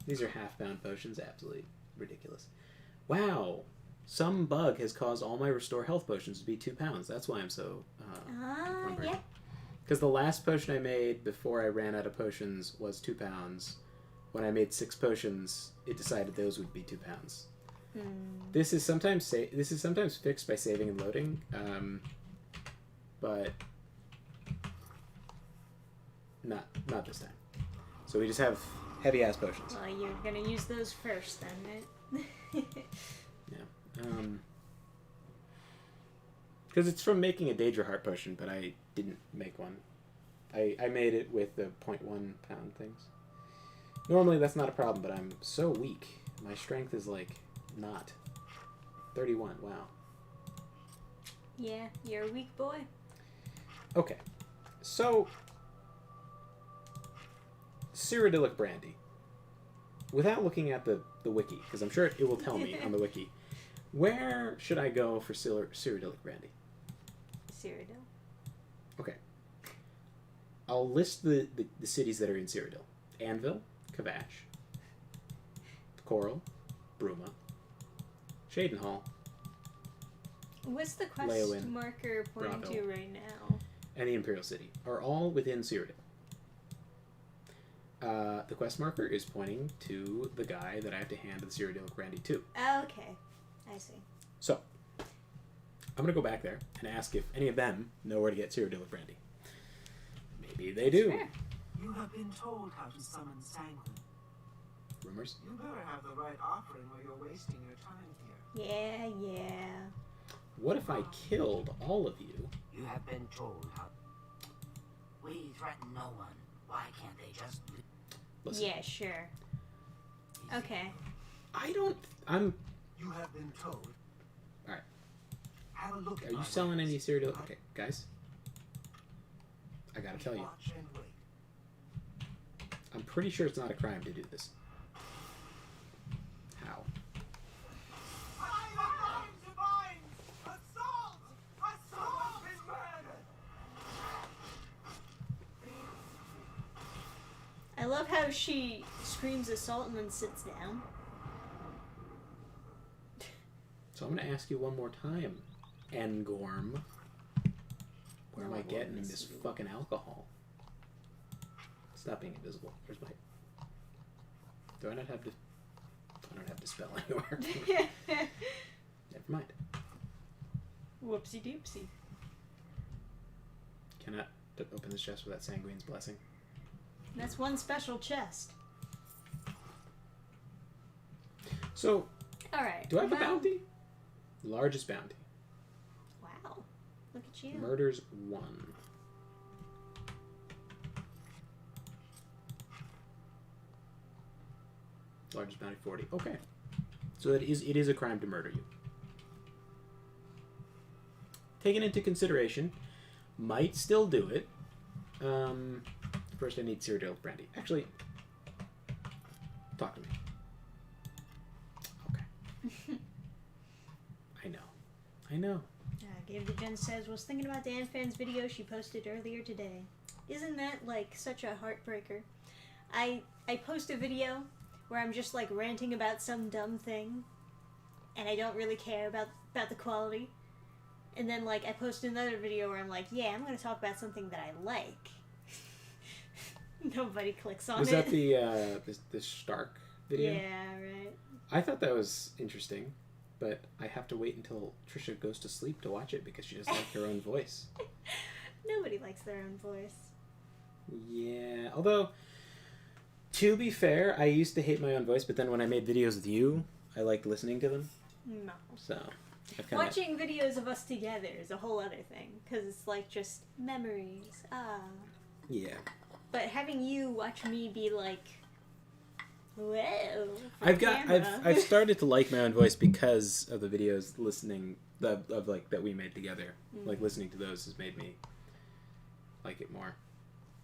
these are half-bound potions, absolutely ridiculous. Wow, some bug has caused all my restore health potions to be 2 pounds. That's why I'm so. Yeah. Because the last potion I made before I ran out of potions was 2 pounds. When I made 6 potions, it decided those would be 2 pounds. This is sometimes fixed by saving and loading, but not this time. So we just have heavy ass potions. Well, you're gonna use those first, then, right? Because it's from making a Daedra heart potion, but I didn't make one. I made it with the 0.1 pound things. Normally that's not a problem, but I'm so weak. My strength is like not 31. Wow. Yeah, you're a weak boy. Okay, so Cyrodiilic brandy. Without looking at the wiki, because I'm sure it will tell me on the wiki, where should I go for Cyrodiilic brandy? Cyrodiil. Okay. I'll list the cities that are in Cyrodiil. Anvil, Kavash, Coral, Bruma, Shadenhall, What's the quest Leowyn, marker pointing Bravo. to right now? and the Imperial City are all within Cyrodiil. The quest marker is pointing to the guy that I have to hand the Cyrodiilic brandy to. Oh, okay. I see. So, I'm going to go back there and ask if any of them know where to get Cyrodiilic brandy. Maybe they do. Fair. You have been told how to summon Sanguine. Rumors? You better have the right offering or you're wasting your time here. Yeah. What if I killed all of you? You have been told how. We threaten no one. Why can't they just Listen, Yeah, sure. Okay. I'm... You have been told. Alright. Have a look at Are you my selling any wares. Cyrodiilic? Okay, guys. I gotta tell you. Watch and wait. I'm pretty sure it's not a crime to do this. How? I love how she screams assault and then sits down. So I'm gonna ask you one more time, Engorm. Where am I getting this fucking alcohol? Stop being invisible. Where's my... Do I not have to... I don't have to spell anywhere. Never mind. Whoopsie doopsie. Cannot open this chest without Sanguine's blessing. That's one special chest. So, Alright. do I have a well, bounty? Largest bounty. Wow. Look at you. Murders 1. Largest bounty 40. Okay. So it is a crime to murder you. Taken into consideration, might still do it. First I need Cyrodiilic brandy. Actually, talk to me. Okay. I know. Gabe the Jen says, was thinking about Dan Fan's video she posted earlier today. Isn't that, like, such a heartbreaker? I post a video where I'm just, like, ranting about some dumb thing, and I don't really care about the quality. And then, like, I post another video where I'm like, yeah, I'm going to talk about something that I like. Nobody clicks on Was it. that the Stark video? Yeah, right. I thought that was interesting, but I have to wait until Trisha goes to sleep to watch it because she doesn't like her own voice. Nobody likes their own voice. Yeah, although, to be fair, I used to hate my own voice, but then when I made videos with you, I liked listening to them. No. So, I've kind of... Watching videos of us together is a whole other thing, because it's like just memories. Yeah. But having you watch me be like, whoa. for I've started to like my own voice because of the videos listening that we made together. Like listening to those has made me like it more.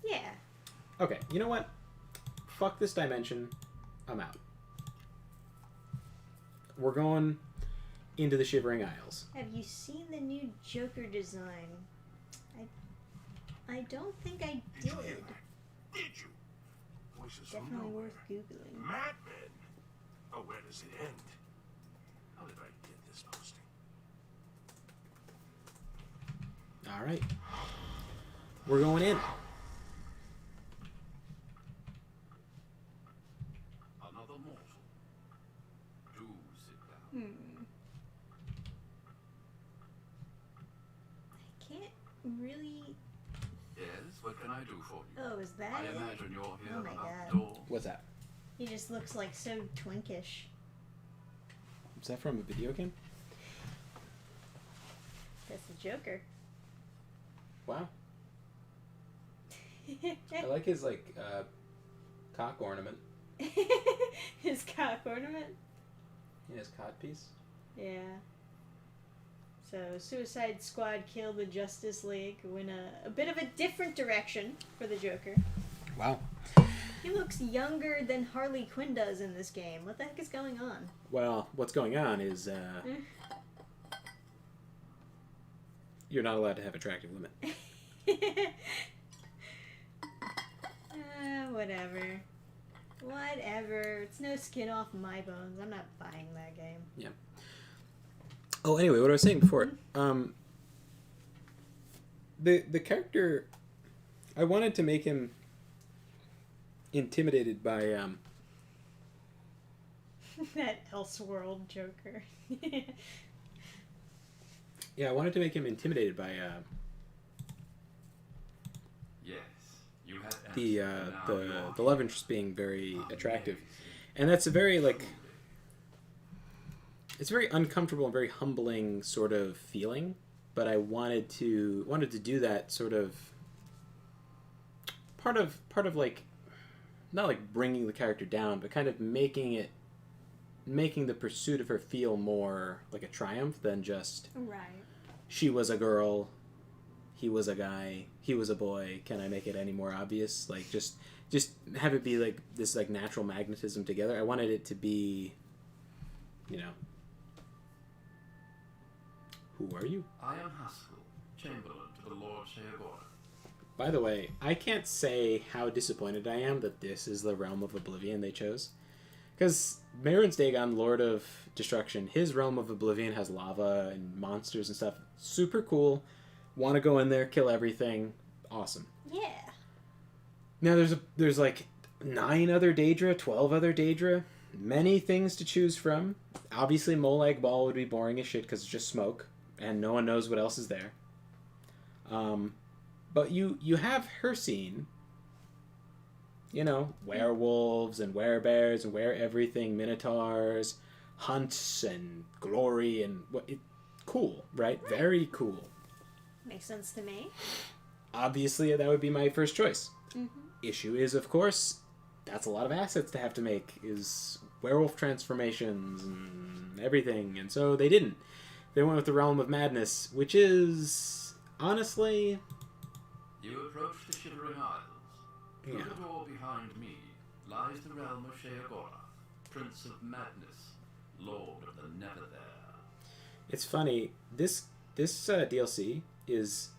Yeah. Okay, you know what? Fuck this dimension. I'm out. We're going into the Shivering Isles. Have you seen the new Joker design? I don't think I Did you hear did. that? Did you? Voices from Definitely nowhere. worth googling. Madmen. Oh, where does it end? How did I get this posting? All right. We're going in. Another morsel. Do sit down. I can't really. Yes, what can I do for you? Oh, is that I it? imagine you're here Oh my about God. the door. What's that? He just looks like so twinkish. Is that from a video game? That's the Joker. Wow. I like his like cock ornament. His cock ornament. Yeah, his cod piece. Yeah. So Suicide Squad killed the Justice League. Went a bit of a different direction for the Joker. Wow. He looks younger than Harley Quinn does in this game. What the heck is going on? Well, what's going on is you're not allowed to have attractive women. Whatever. Whatever. It's no skin off my bones. I'm not buying that game. Yeah. Oh, anyway, what I was saying before. The character, I wanted to make him intimidated by That Elseworld Joker. yeah, I wanted to make him intimidated by Yes, you had the love interest being very attractive, and that's a very like it's a very uncomfortable and very humbling sort of feeling. But I wanted to do that sort of part of like not like bringing the character down, but kind of making the pursuit of her feel more like a triumph than just Right. she was a girl, he was a guy, he was a boy. Can I make it any more obvious? Like just have it be like this like natural magnetism together. I wanted it to be, you know, who are you? I am Haskell, Chamberlain to the Lord Sheagora. By the way, I can't say how disappointed I am that this is the realm of Oblivion they chose. Because Marin's Dagon, Lord of Destruction, his realm of Oblivion has lava and monsters and stuff. Super cool. Want to go in there, kill everything. Awesome. Yeah. Now there's like 9 other Daedra, 12 other Daedra. Many things to choose from. Obviously, Molag Bal would be boring as shit because it's just smoke. And no one knows what else is there. But you have her scene. You know, werewolves and werebears and were-everything, minotaurs, hunts and glory and cool, right? Very cool. Makes sense to me. Obviously, that would be my first choice. Mm-hmm. Issue is, of course, that's a lot of assets to have to make, is werewolf transformations and everything, and so they didn't. They went with the Realm of Madness, which is, honestly... You approach the Shivering Isles. Through Yeah. the door behind me lies the realm of Sheagora, Prince of Madness, Lord of the Never There. It's funny, this DLC is,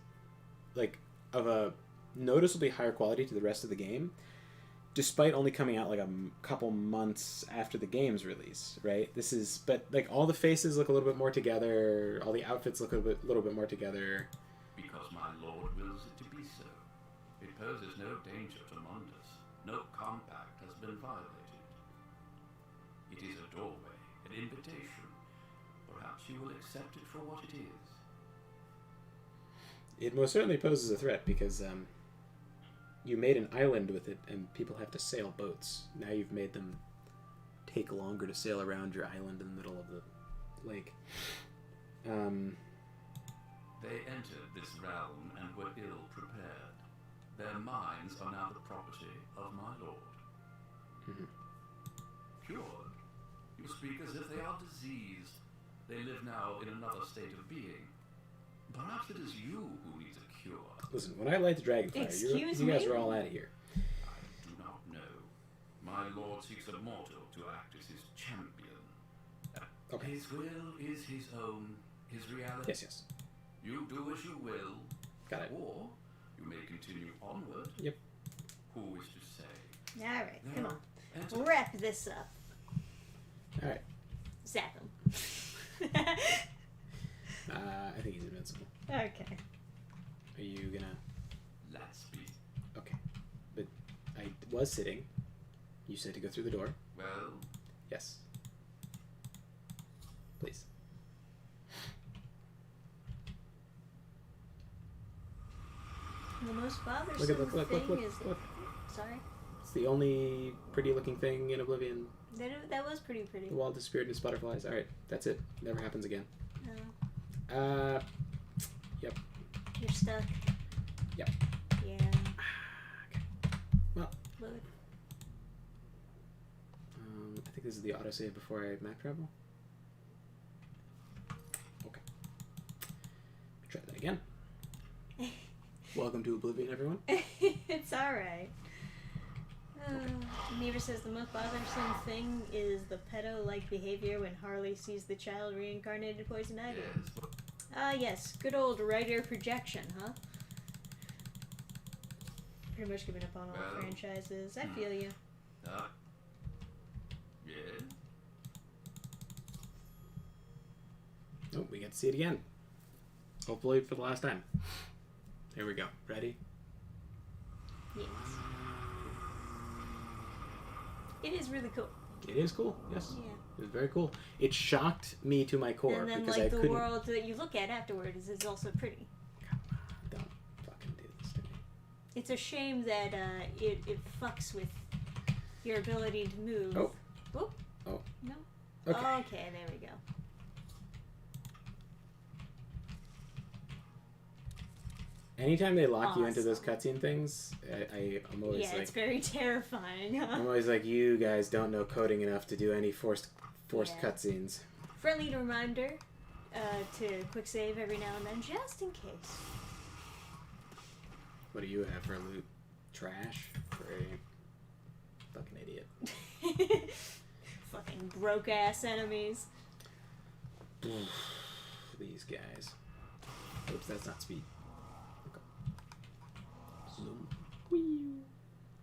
like, of a noticeably higher quality to the rest of the game, despite only coming out like a couple months after the game's release, right? But like all the faces look a little bit more together, all the outfits look a little bit more together. Because my Lord wills it to be so. It poses no danger to Mundus. No compact has been violated. It is a doorway, an invitation. Perhaps you will accept it for what it is. It most certainly poses a threat because you made an island with it and people have to sail boats. Now you've made them take longer to sail around your island in the middle of the lake. They entered this realm and were ill prepared. Their minds are now the property of my Lord. Mhm. Cured? You speak as if they are diseased. They live now in another state of being. Perhaps it is you who needs a cure. Listen, when I light the dragonfire, Excuse you guys me? are all out of here. I do not know. My Lord seeks a mortal to act as his champion. Okay. His will is his own, his reality. Yes. You do as you will. Got it. Or you may continue onward. Yep. Who is to say? Alright, come on. Enter. Wrap this up. Alright. Zap him. I think he's invincible. Okay. Are you gonna... Let's be. Okay. But I was sitting. You said to go through the door. Well, Yes. Please. The most bothersome Look. thing is... Look. Sorry? It's the only pretty looking thing in Oblivion. That was pretty. The wall disappeared into butterflies. Alright, that's it. Never happens again. No. Yep. You're stuck. Yep. Yeah. Okay. Well, Load. I think this is the autosave before I map travel. Okay. Try that again. Welcome to Oblivion, everyone. It's alright. Neighbor says the most bothersome thing is the pedo-like behavior when Harley sees the child reincarnated Poison Ivy. Yes. Good old writer projection, huh? Pretty much giving up on all franchises. I feel you. Yeah. Oh, we get to see it again. Hopefully for the last time. Here we go. Ready? Yes. It is really cool. It is cool. Yes. Yeah. It was very cool. It shocked me to my core And then, because like, I the couldn't. world that you look at afterwards is also pretty. Come on, don't fucking do this to me. It's a shame that it fucks with your ability to move. Oh. Oh. Oh. No. Okay. Okay, there we go. Anytime they lock you into those cutscene things, I'm always Yeah, like, it's very terrifying, huh? I'm always like, you guys don't know coding enough to do any forced Yeah. cutscenes. Friendly reminder to quick save every now and then, just in case. What do you have for loot? Trash? Great. Fucking idiot. Fucking broke ass enemies. These guys. Oops, that's not speed. Okay. Zoom. Whee.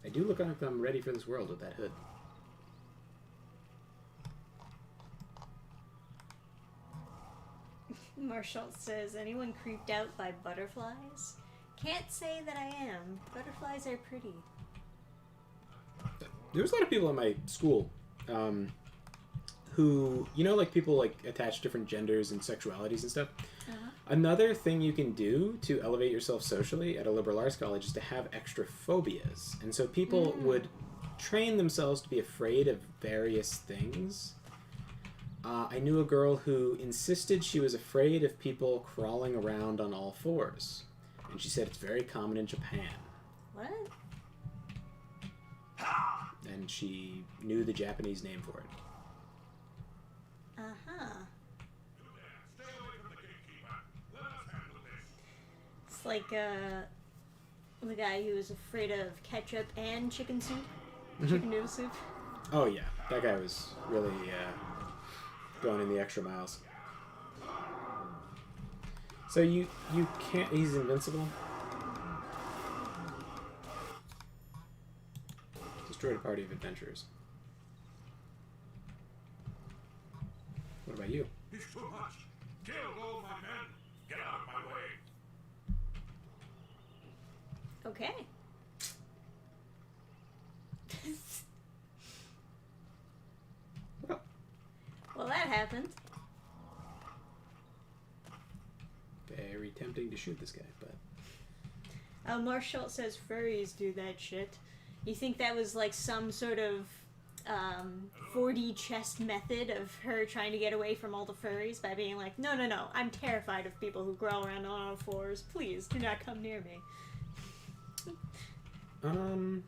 I do look like I'm ready for this world with that hood. Marshall says, anyone creeped out by butterflies? Can't say that I am. Butterflies are pretty. There was a lot of people in my school who, you know, like people like attach different genders and sexualities and stuff. Uh-huh. Another thing you can do to elevate yourself socially at a liberal arts college is to have extra phobias. And so people would train themselves to be afraid of various things. I knew a girl who insisted she was afraid of people crawling around on all fours. And she said it's very common in Japan. What? And she knew the Japanese name for it. Uh-huh. It's like the guy who was afraid of ketchup and chicken soup. Chicken noodle soup. Oh yeah, that guy was really going in the extra miles. So you can't. He's invincible. Destroyed a party of adventurers. What about you? It's too much. Killed all my men. Get out of my way. Okay. Well, that happened. Very tempting to shoot this guy, but Marshall says furries do that shit. You think that was like some sort of 4D chess method of her trying to get away from all the furries by being like, no, I'm terrified of people who crawl around on all fours. Please do not come near me. I'm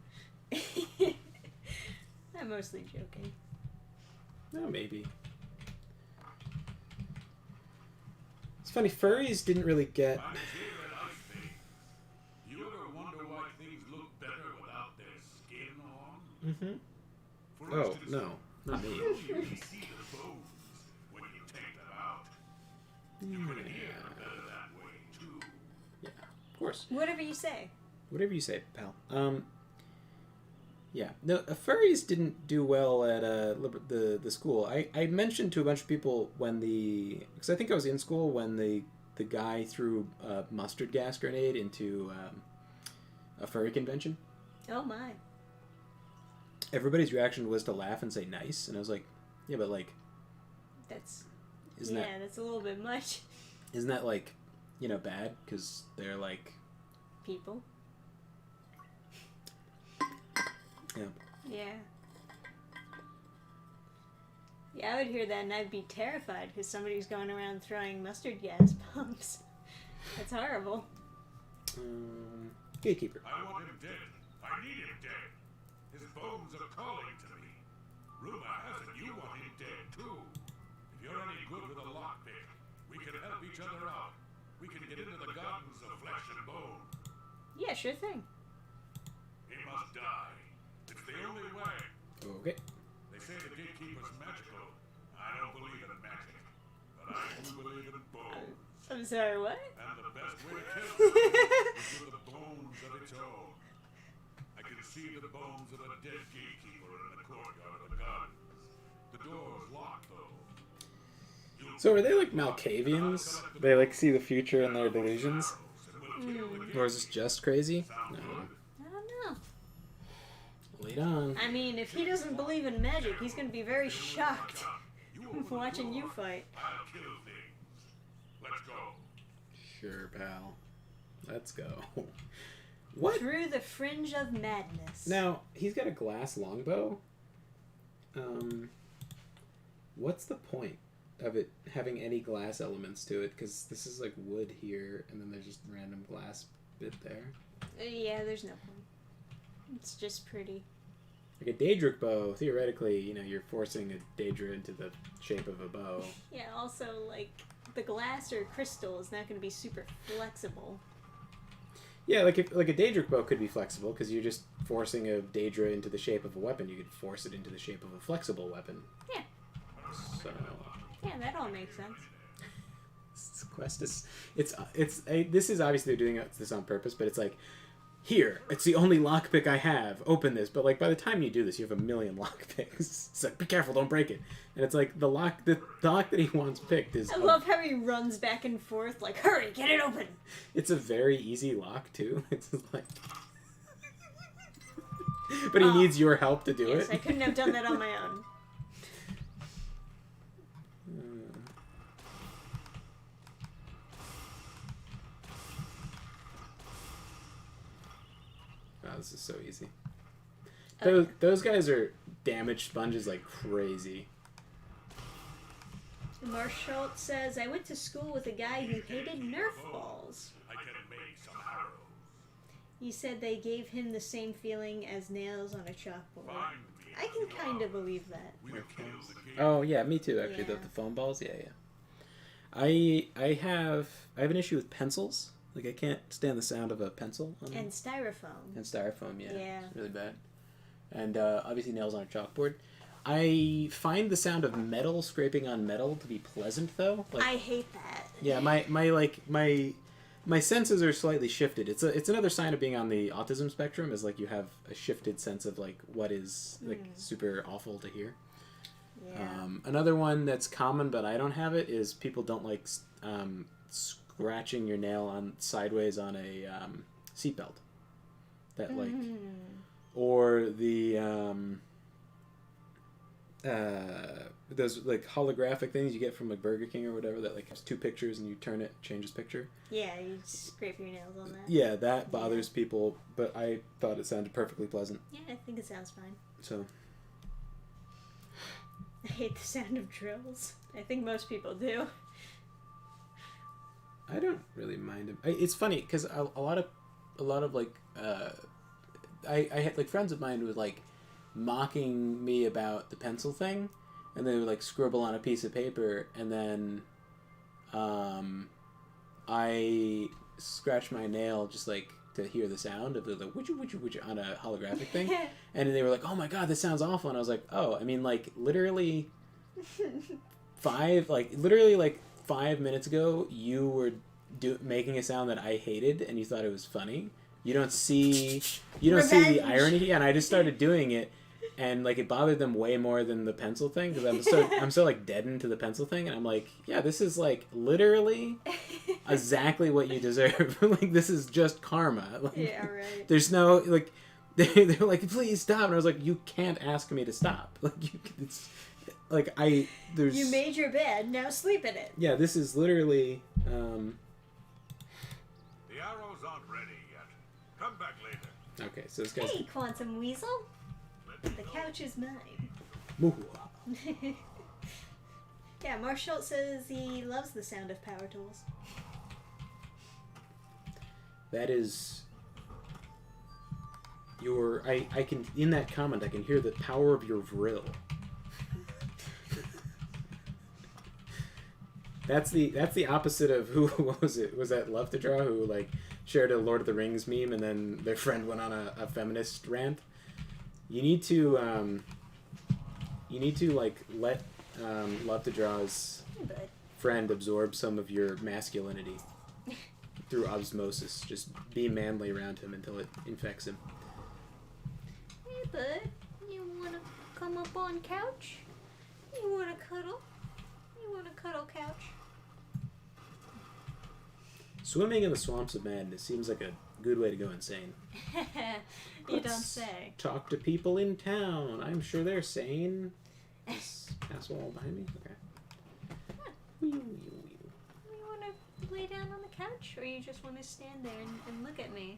mostly joking. no, maybe. It's funny, furries didn't really get. I'm here at Ice Bay. You ever wonder why things look better without their skin on? Mm-hmm. For Oh instance, no, not me. you can see the bones when you take them out. You can hear better that way too. Yeah, of course. Whatever you say. Whatever you say, pal. Yeah. No, furries didn't do well at the school. I mentioned to a bunch of people when because I think I was in school when the guy threw a mustard gas grenade into a furry convention. Oh my. Everybody's reaction was to laugh and say nice, and I was like, yeah, but like, That's isn't that's a little bit much. that like, bad because they're like People. Yeah. Yeah. Yeah, I would hear that and I'd be terrified because somebody's going around throwing mustard gas bombs. That's horrible. Gatekeeper. I want him dead. I need him dead. His bones are calling to me. Rumor has it you want him dead too. If you're any good with a lockpick, we can help each other out. We can get into the gardens of flesh and bone. Yeah, sure thing. He must die. It's the only way. Okay. They say the gatekeeper's magical. I don't believe in magic, but I do believe in bones. I'm sorry, what? And the best way to kill them is with the bones of its own. I can see the bones of a dead gatekeeper in the courtyard of the gardens. The door's locked, though. So are they like Malkavians? They like see the future in their delusions? Or is this just crazy? No. I don't know. Lead on. I mean, if he doesn't believe in magic, he's going to be very shocked watching you fight. I'll kill things. Let's go. Sure, pal. Let's go. What? Through the fringe of madness. Now, he's got a glass longbow. What's the point of it having any glass elements to it? Because this is like wood here, and then there's just random glass bit there. Yeah, there's no point. It's just pretty. Like a Daedric bow, theoretically, you know, you're forcing a Daedra into the shape of a bow. Yeah, also, like, the glass or crystal is not going to be super flexible. Yeah, like a Daedric bow could be flexible because you're just forcing a Daedra into the shape of a weapon. You could force it into the shape of a flexible weapon. Yeah. So Yeah, that all makes sense. this quest is this is obviously they're doing this on purpose, but it's like, here, it's the only lockpick I have. Open this, but like by the time you do this, you have a million lockpicks. It's like, be careful, don't break it. And it's like the lock that he wants picked is. I love how he runs back and forth, like, hurry, get it open! It's a very easy lock too. It's like, but he needs your help to do Yes, it. I couldn't have done that on my own. Wow, this is so easy. Those guys are damage sponges like crazy. Marshall says, I went to school with a guy who hated Nerf balls. I can make some arrows. He said they gave him the same feeling as nails on a chalkboard. Find me. I can kind of believe that. We'll kill the gate. Oh yeah, me too. Actually, Yeah. the foam balls. Yeah. I have an issue with pencils. Like I can't stand the sound of a pencil. And styrofoam. And styrofoam. Yeah. Yeah. It's really bad. And obviously nails on a chalkboard. I find the sound of metal scraping on metal to be pleasant, though. Like, I hate that. yeah, my senses are slightly shifted. It's another sign of being on the autism spectrum, is like you have a shifted sense of like what is like super awful to hear. Yeah. Another one that's common, but I don't have it, is people don't like scratching your nail on sideways on a seatbelt. That like, or the those like holographic things you get from like Burger King or whatever that like has two pictures and you turn it, changes picture. Yeah, you scrape your nails on that. Yeah, that bothers people, but I thought it sounded perfectly pleasant. Yeah, I think it sounds fine. So I hate the sound of drills. I think most people do. I don't really mind them. It's funny because a lot of like I had like friends of mine who would like mocking me about the pencil thing, and they would like scribble on a piece of paper, and then I scratch my nail just like to hear the sound of the like would you on a holographic thing, and they were like, oh my god, this sounds awful, and I was like, oh, I mean like literally 5 minutes ago you were making a sound that I hated and you thought it was funny. You don't see the irony, and I just started doing it, and like it bothered them way more than the pencil thing because I'm so like deadened to the pencil thing, and I'm like, yeah, this is like literally exactly what you deserve. Like this is just karma. Like, Yeah, right. There's no like they're like, please stop, and I was like, you can't ask me to stop. Like it's like there's You made your bed, now sleep in it. yeah, this is literally The arrows aren't ready yet. Come back later. okay. So this guy's Hey, Quantum Weasel. The couch is mine. Moo-hoo. Yeah, Marshall says he loves the sound of power tools. That is your... I can... In that comment, I can hear the power of your vril. That's the opposite of who... What was it? Was that Love to Draw who, like, shared a Lord of the Rings meme and then their friend went on a feminist rant? You need to, like, let Love to Draw's friend absorb some of your masculinity through osmosis. Just be manly around him until it infects him. Hey, bud. You wanna come up on couch? You wanna cuddle? You wanna cuddle couch? Swimming in the swamps of madness seems like a good way to go insane. You don't Let's say. Talk to people in town. I'm sure they're sane. Is castle wall behind me? Okay. You wanna lay down on the couch, or you just wanna stand there and look at me?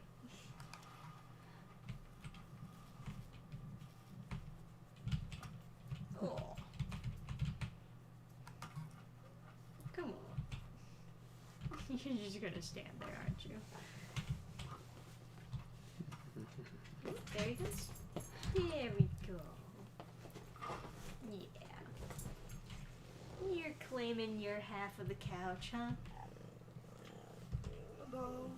Oh. Come on. You're just gonna stand there, aren't you? There he goes. There we go. Yeah. You're claiming your half of the couch, huh? No,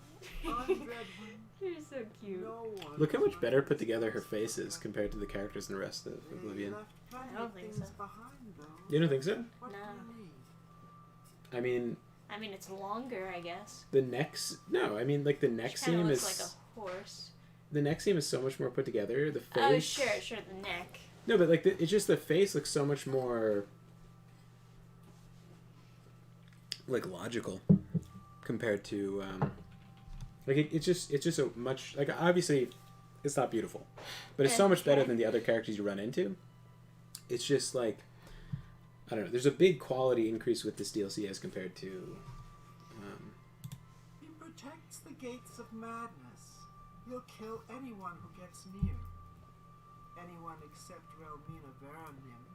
I'm Dreadwing. You're so cute. No one. Look how much better put together her face is compared to the characters in the rest of They Oblivion. left plenty I don't of think things so. behind, though. You don't think so? What No. do you need? I mean, it's longer, I guess. the next... No, I mean, like, the next She kinda scene looks is... like a horse. The next scene is so much more put together. The face... Oh, sure, the neck. No, but, like, it's just the face looks so much more... like, logical compared to... like, it's just a much... Like, obviously, it's not beautiful. But it's so much better than the other characters you run into. It's just, like... I don't know. There's a big quality increase with this DLC as compared to... He protects the gates of madness. He'll kill anyone who gets near. Anyone except Relmina Veranim.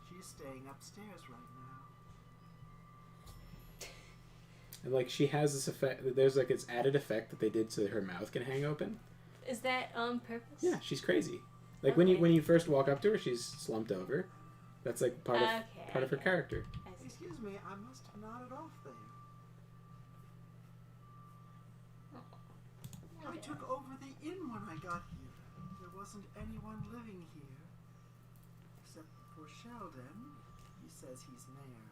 She's staying upstairs right now. And, like, she has this effect... There's, like, this added effect that they did so her mouth can hang open. Is that on purpose? Yeah, she's crazy. Like, Okay. when you first walk up to her, she's slumped over. That's, like, part of her character. I see. Excuse me, I must have nodded off there. I took over the inn when I got here. There wasn't anyone living here. Except for Sheldon. He says he's mayor.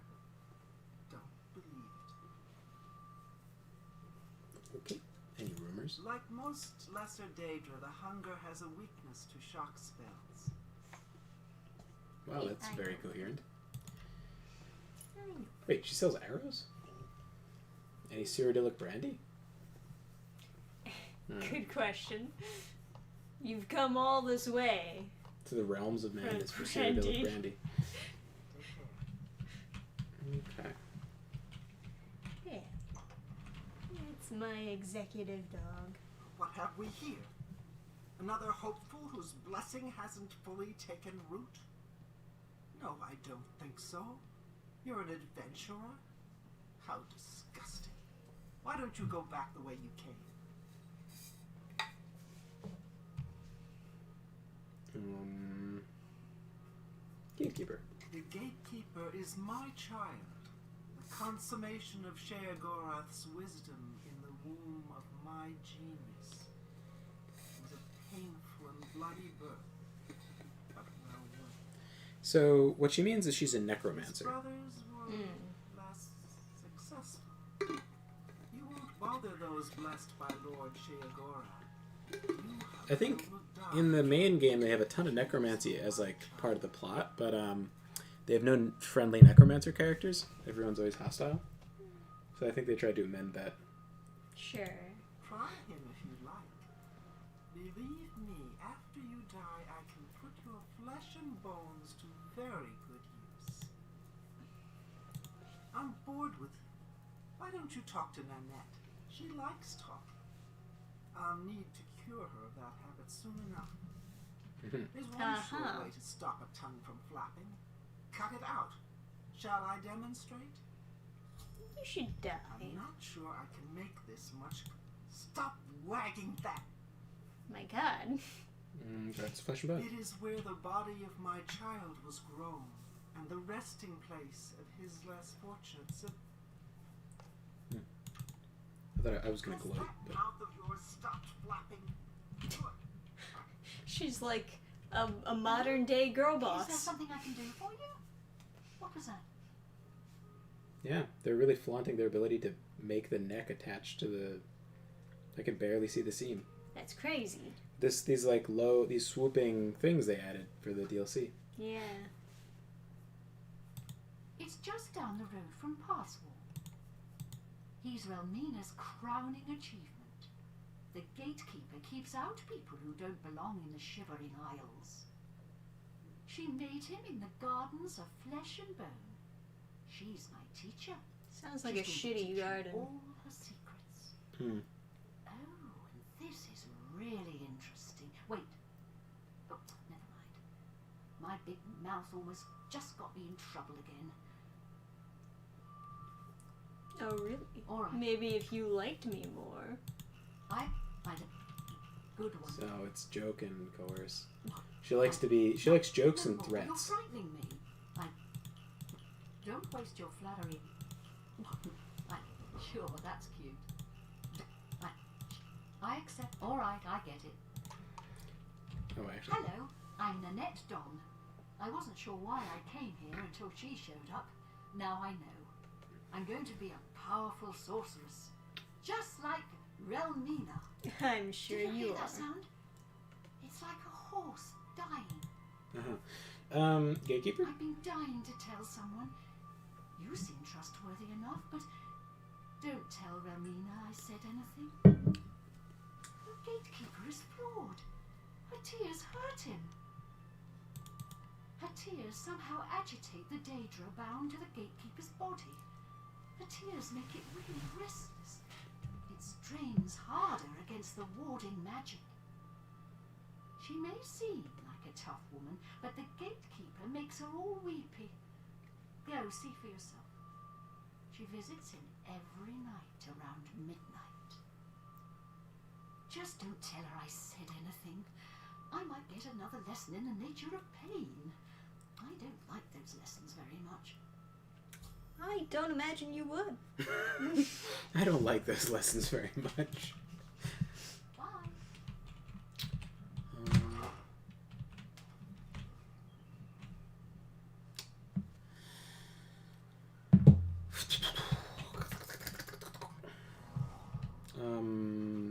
Don't believe it. Okay. Any rumors? Like most lesser Daedra, the Hunger has a weakness to shock spells. Wow, that's I very know. coherent. Wait, she sells arrows? Any Cyrodiilic brandy? Good question. You've come all this way. To the realms of madness for Brandy. Cyrodiilic brandy. Take care. Okay. Yeah. It's my executive dog. What have we here? Another hopeful whose blessing hasn't fully taken root? No, I don't think so. You're an adventurer? How disgusting. Why don't you go back the way you came? Gatekeeper. The gatekeeper is my child, the consummation of Sheogorath's wisdom in the womb of my genius. It was a painful and bloody birth, but well worth. So, what she means is she's a His necromancer. brothers were less successful. You won't bother those blessed by Lord Sheogorath. You have I think to look in the dark. main game they have a ton of necromancy as, like, part of the plot, but, they have no friendly necromancer characters. Everyone's always hostile. So I think they tried to amend that. Sure. Try him if you like. Believe me, after you die, I can put your flesh and bones to very good use. I'm bored with you. Why don't you talk to Nanette? She likes talking. I'll need to cure her of that habit soon enough. There's one sure way to stop a tongue from flapping. Cut it out. Shall I demonstrate? You should die. I'm not sure I can make this much. Stop wagging that. My God. That's flesh and bone. It is where the body of my child was grown, and the resting place of his less fortunate sibling. I thought I was going to Has gloat, that but mouth of yours stopped flapping? Good. She's like a modern day girl Is there boss. something I can do for you? What was that? yeah, they're really flaunting their ability to make the neck attached to the. I can barely see the seam. That's crazy. These swooping things they added for the DLC. Yeah. It's just down the road from Passwall. He's Relmina's crowning achievement. The gatekeeper keeps out people who don't belong in the Shivering Isles. She made him in the gardens of flesh and bone. She's my teacher. Sounds like a She's going to shitty teach you garden. all her secrets. Hmm. Oh, and this is really interesting. Wait. Oh, never mind. My big mouth almost just got me in trouble again. Oh, really? All right. Maybe if you liked me more. I find a good one. So it's joke and coerce. She likes jokes and No, threats. You're frightening me. Don't waste your flattery. Sure, that's cute. I accept. All right, I get it. Oh, actually. Hello, I'm Nanette Don. I wasn't sure why I came here until she showed up. Now I know. I'm going to be a powerful sorceress, just like Relmina. I'm sure Did you you hear are. that sound? It's like a horse dying. Gatekeeper? I've been dying to tell someone. You seem trustworthy enough, but don't tell Relmina I said anything. The gatekeeper is flawed. Her tears hurt him. Her tears somehow agitate the Daedra bound to the gatekeeper's body. Her tears make it really restless. It strains harder against the warding magic. She may seem like a tough woman, but the gatekeeper makes her all weepy. Go see for yourself. She visits him every night around midnight. Just don't tell her I said anything. I might get another lesson in the nature of pain. I don't like those lessons very much. I don't imagine you would. I don't like those lessons very much. Bye.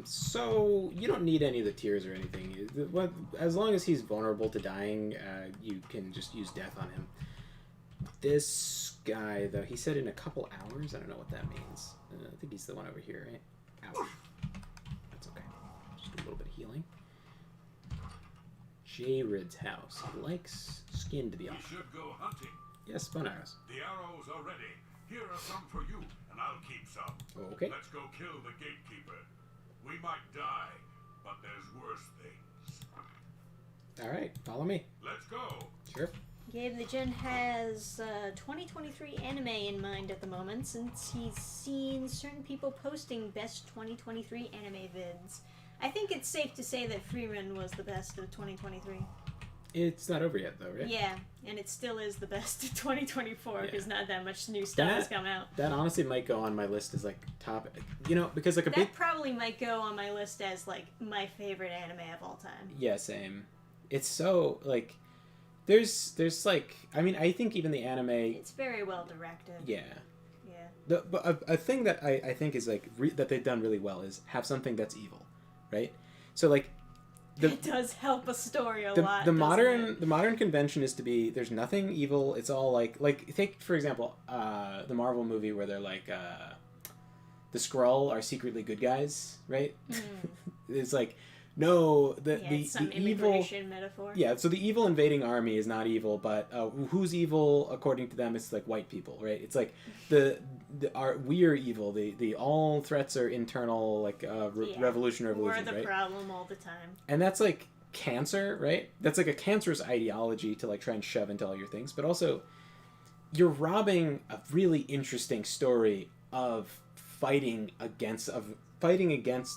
So you don't need any of the tears or anything. As long as he's vulnerable to dying, you can just use death on him. This guy, though, he said in a couple hours. I don't know what that means. I think he's the one over here, right? Ouch. That's okay. Just do a little bit of healing. Jared's house. He likes skin to be We on. should go hunting. Yes, bone arrows. The arrows are ready. Here are some for you, and I'll keep some. Okay. Let's go kill the gatekeeper. We might die, but there's worse things. All right. Follow me. Let's go. Sure. Gabe the Gen has 2023 anime in mind at the moment since he's seen certain people posting best 2023 anime vids. I think it's safe to say that Freeman was the best of 2023. It's not over yet, though, right? Yeah, and it still is the best of 2024 because Yeah. not that much new stuff has come out. That honestly might go on my list as like top, because like a That big. probably might go on my list as like my favorite anime of all time. Yeah, same. It's so like, there's like, I mean, I think even the anime. It's very well directed. Yeah. Yeah. But a thing that I think is like that they've done really well is have something that's evil, right? So like. It does help a story a lot. The doesn't it? modern convention is to be there's nothing evil. It's all like take for example the Marvel movie where they're like the Skrull are secretly good guys, right? It's like no It's some the evil immigration metaphor. yeah. So the evil invading army is not evil, but who's evil according to them? It's like white people, right? It's like we're evil. The all threats are internal, like revolution, We're the right? problem all the time. And that's like cancer, right? That's like a cancerous ideology to like try and shove into all your things, but also you're robbing a really interesting story of fighting against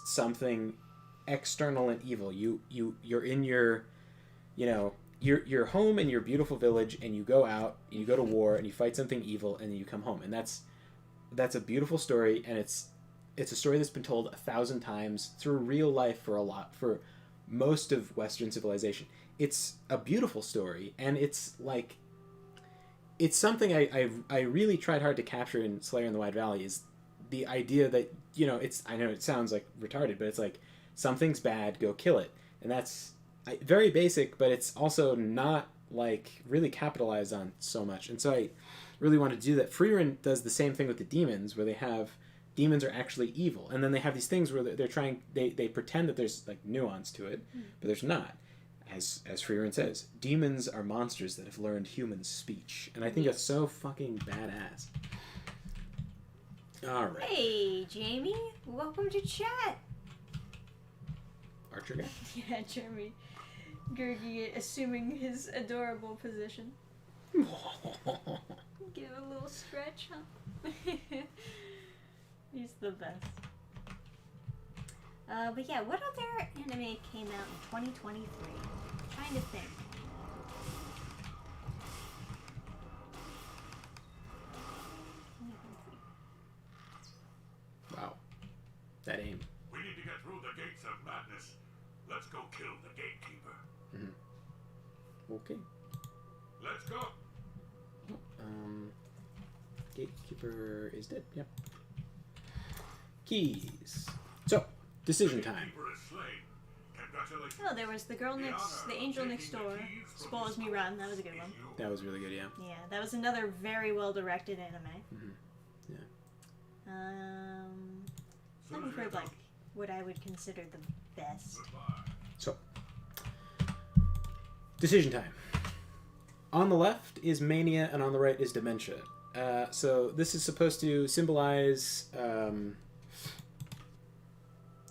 something external and evil. You're in your, you know, your home in your beautiful village, and you go out and you go to war and you fight something evil, and then you come home, and that's a beautiful story, and it's a story that's been told 1,000 times through real life for most of Western civilization. It's a beautiful story, and it's like, it's something I really tried hard to capture in Slayer in the Wide Valley, is the idea that, you know, I know it sounds like retarded, but it's like, something's bad, go kill it. And that's very basic, but it's also not like really capitalized on so much. And so I really want to do that. Frieren does the same thing with the demons, where demons are actually evil, and then they have these things where they're trying, they pretend that there's like nuance to it, but there's not. As Frieren says, demons are monsters that have learned human speech, and I think that's so fucking badass. All right. Hey, Jamie. Welcome to chat. Archer guy? Yeah, Jeremy. Gurgi assuming his adorable position. Give a little stretch, huh? He's the best. But yeah, what other anime came out in 2023? Trying to think. Wow. That aim. We need to get through the gates of madness. Let's go kill the gatekeeper. Okay. Let's go. Gatekeeper is dead. Yep. Keys. So, decision time. Gatekeeper is slain. Congratulations. Oh, there was the angel next door. Spoils me rotten. That was a good one. That was really good, yeah. Yeah, that was another very well directed anime. Yeah. Looking for like what I would consider the best. So, decision time. On the left is mania, and on the right is dementia. So this is supposed to symbolize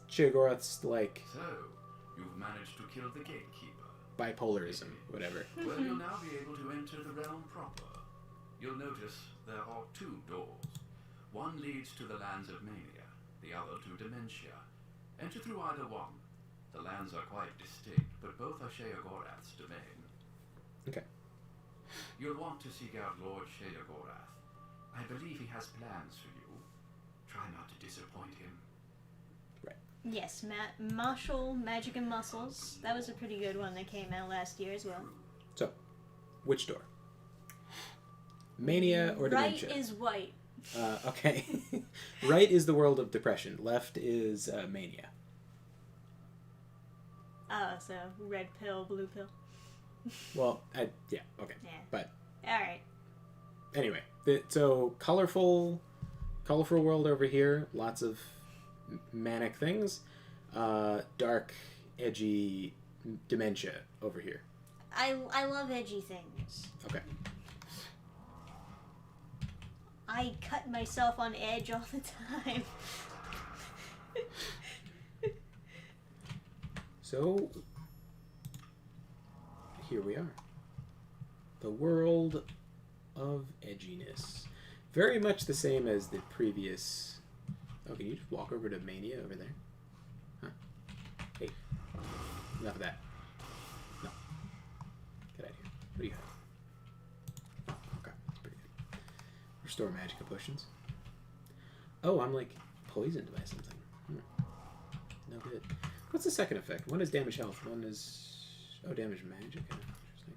Sheogorath's like So, you've managed to kill the gatekeeper. bipolarism, whatever. Well, you'll now be able to enter the realm proper. You'll notice there are 2 doors. One leads to the lands of mania, the other to dementia. Enter through either one. The lands are quite distinct, but both are Sheogorath's domain. Okay. You'll want to seek out Lord Sheogorath. I believe he has plans for you. Try not to disappoint him. Yes, Martial Magic and Muscles. That was a pretty good one that came out last year as well. So, which door? Mania or dementia? Right is white. Okay. Right is the world of depression. Left is mania. Oh, so red pill, blue pill. Well, yeah, okay. Yeah. But Alright. anyway, so colorful world over here. Lots of manic things. Dark, edgy dementia over here. I love edgy things. Okay. I cut myself on edge all the time. So, here we are. The world of edginess. Very much the same as the previous... Oh, can you just walk over to Mania over there? Huh? Hey. Enough of that. No. Get out of here. What do you have? Oh, okay. That's pretty good. Restore magical potions. Oh, I'm like poisoned by something. No good. What's the second effect? One is damage health. One is... Oh, damage magic. Okay. Interesting.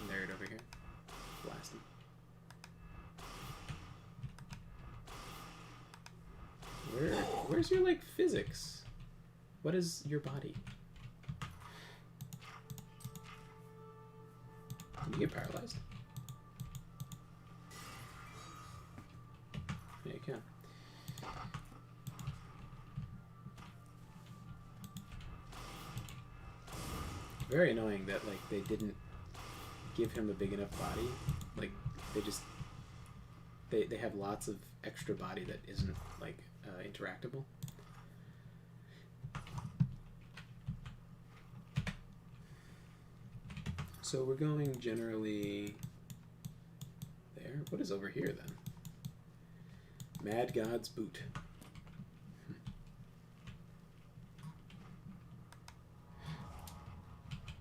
Nerd over here. Blast him. Where's your, like, physics? What is your body? Can you get paralyzed? Yeah, you can. Very annoying that, like, they didn't give him a big enough body. Like, they just... They have lots of extra body that isn't, like, interactable. So we're going generally there. What is over here then? Mad God's Boot.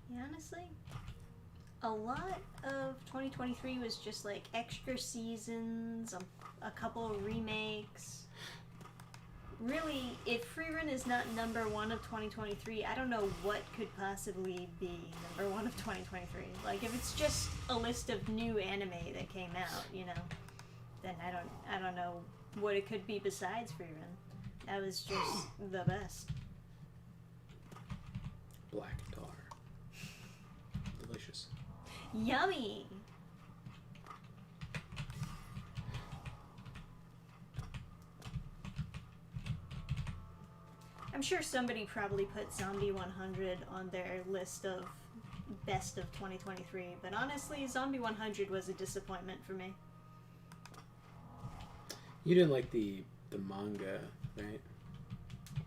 Yeah, honestly, a lot of 2023 was just like extra seasons, a couple of remakes. Really, if Freerun is not number one of 2023, I don't know what could possibly be number one of 2023. Like, if it's just a list of new anime that came out, you know, then I don't know what it could be besides Freerun. That was just the best. Black tar. Delicious. Yummy! I'm sure somebody probably put Zombie 100 on their list of best of 2023, but honestly, Zombie 100 was a disappointment for me. You didn't like the manga, right?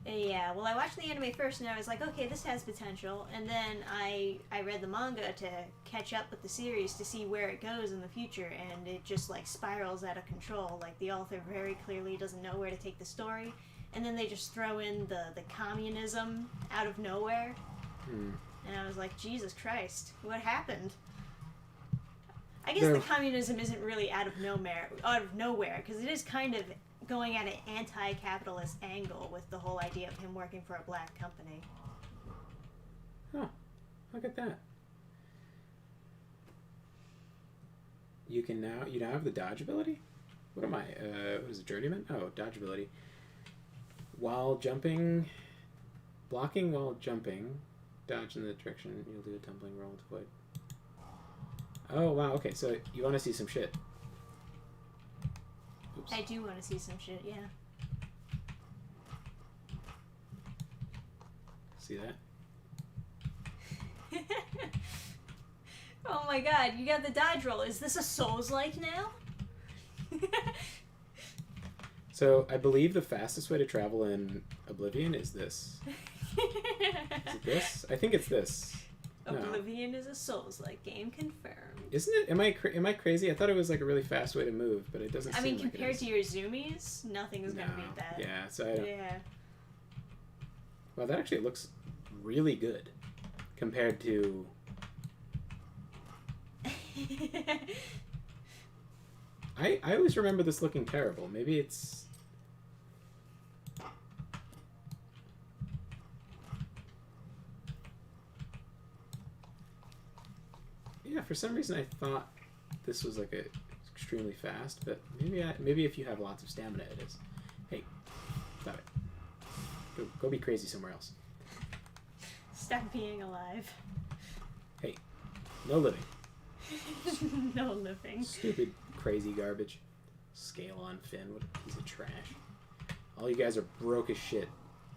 Yeah, well, I watched the anime first and I was like, okay, this has potential, and then I read the manga to catch up with the series to see where it goes in the future, and it just like spirals out of control. Like, the author very clearly doesn't know where to take the story, and then they just throw in the communism out of nowhere. And I was like, Jesus Christ, what happened? I guess the communism isn't really out of nowhere, because it is kind of going at an anti-capitalist angle with the whole idea of him working for a black company. Oh, look at that. You now have the dodge ability? What am I? What is it, journeyman? Oh, dodge ability. While jumping, blocking while jumping, dodge in the direction, you'll do a tumbling roll to avoid. Oh, wow, okay, so you want to see some shit. Oops. I do want to see some shit, yeah. See that? Oh my god, you got the dodge roll. Is this a Souls-like now? So, I believe the fastest way to travel in Oblivion is this. Is it this? I think it's this. Oblivion is a Souls-like game, confirmed. Isn't it? Am I crazy? I thought it was like a really fast way to move, but it doesn't. I mean, seem compared like to your zoomies, nothing's gonna beat that. Yeah. So I don't. Yeah. Well, that actually looks really good compared to. I always remember this looking terrible. Maybe it's. Yeah, for some reason I thought this was like extremely fast, but maybe if you have lots of stamina it is. Hey, stop it. Go be crazy somewhere else. Stop being alive. Hey, no living. No living. Stupid, crazy garbage. Scale on Finn, what a piece of trash. All you guys are broke as shit.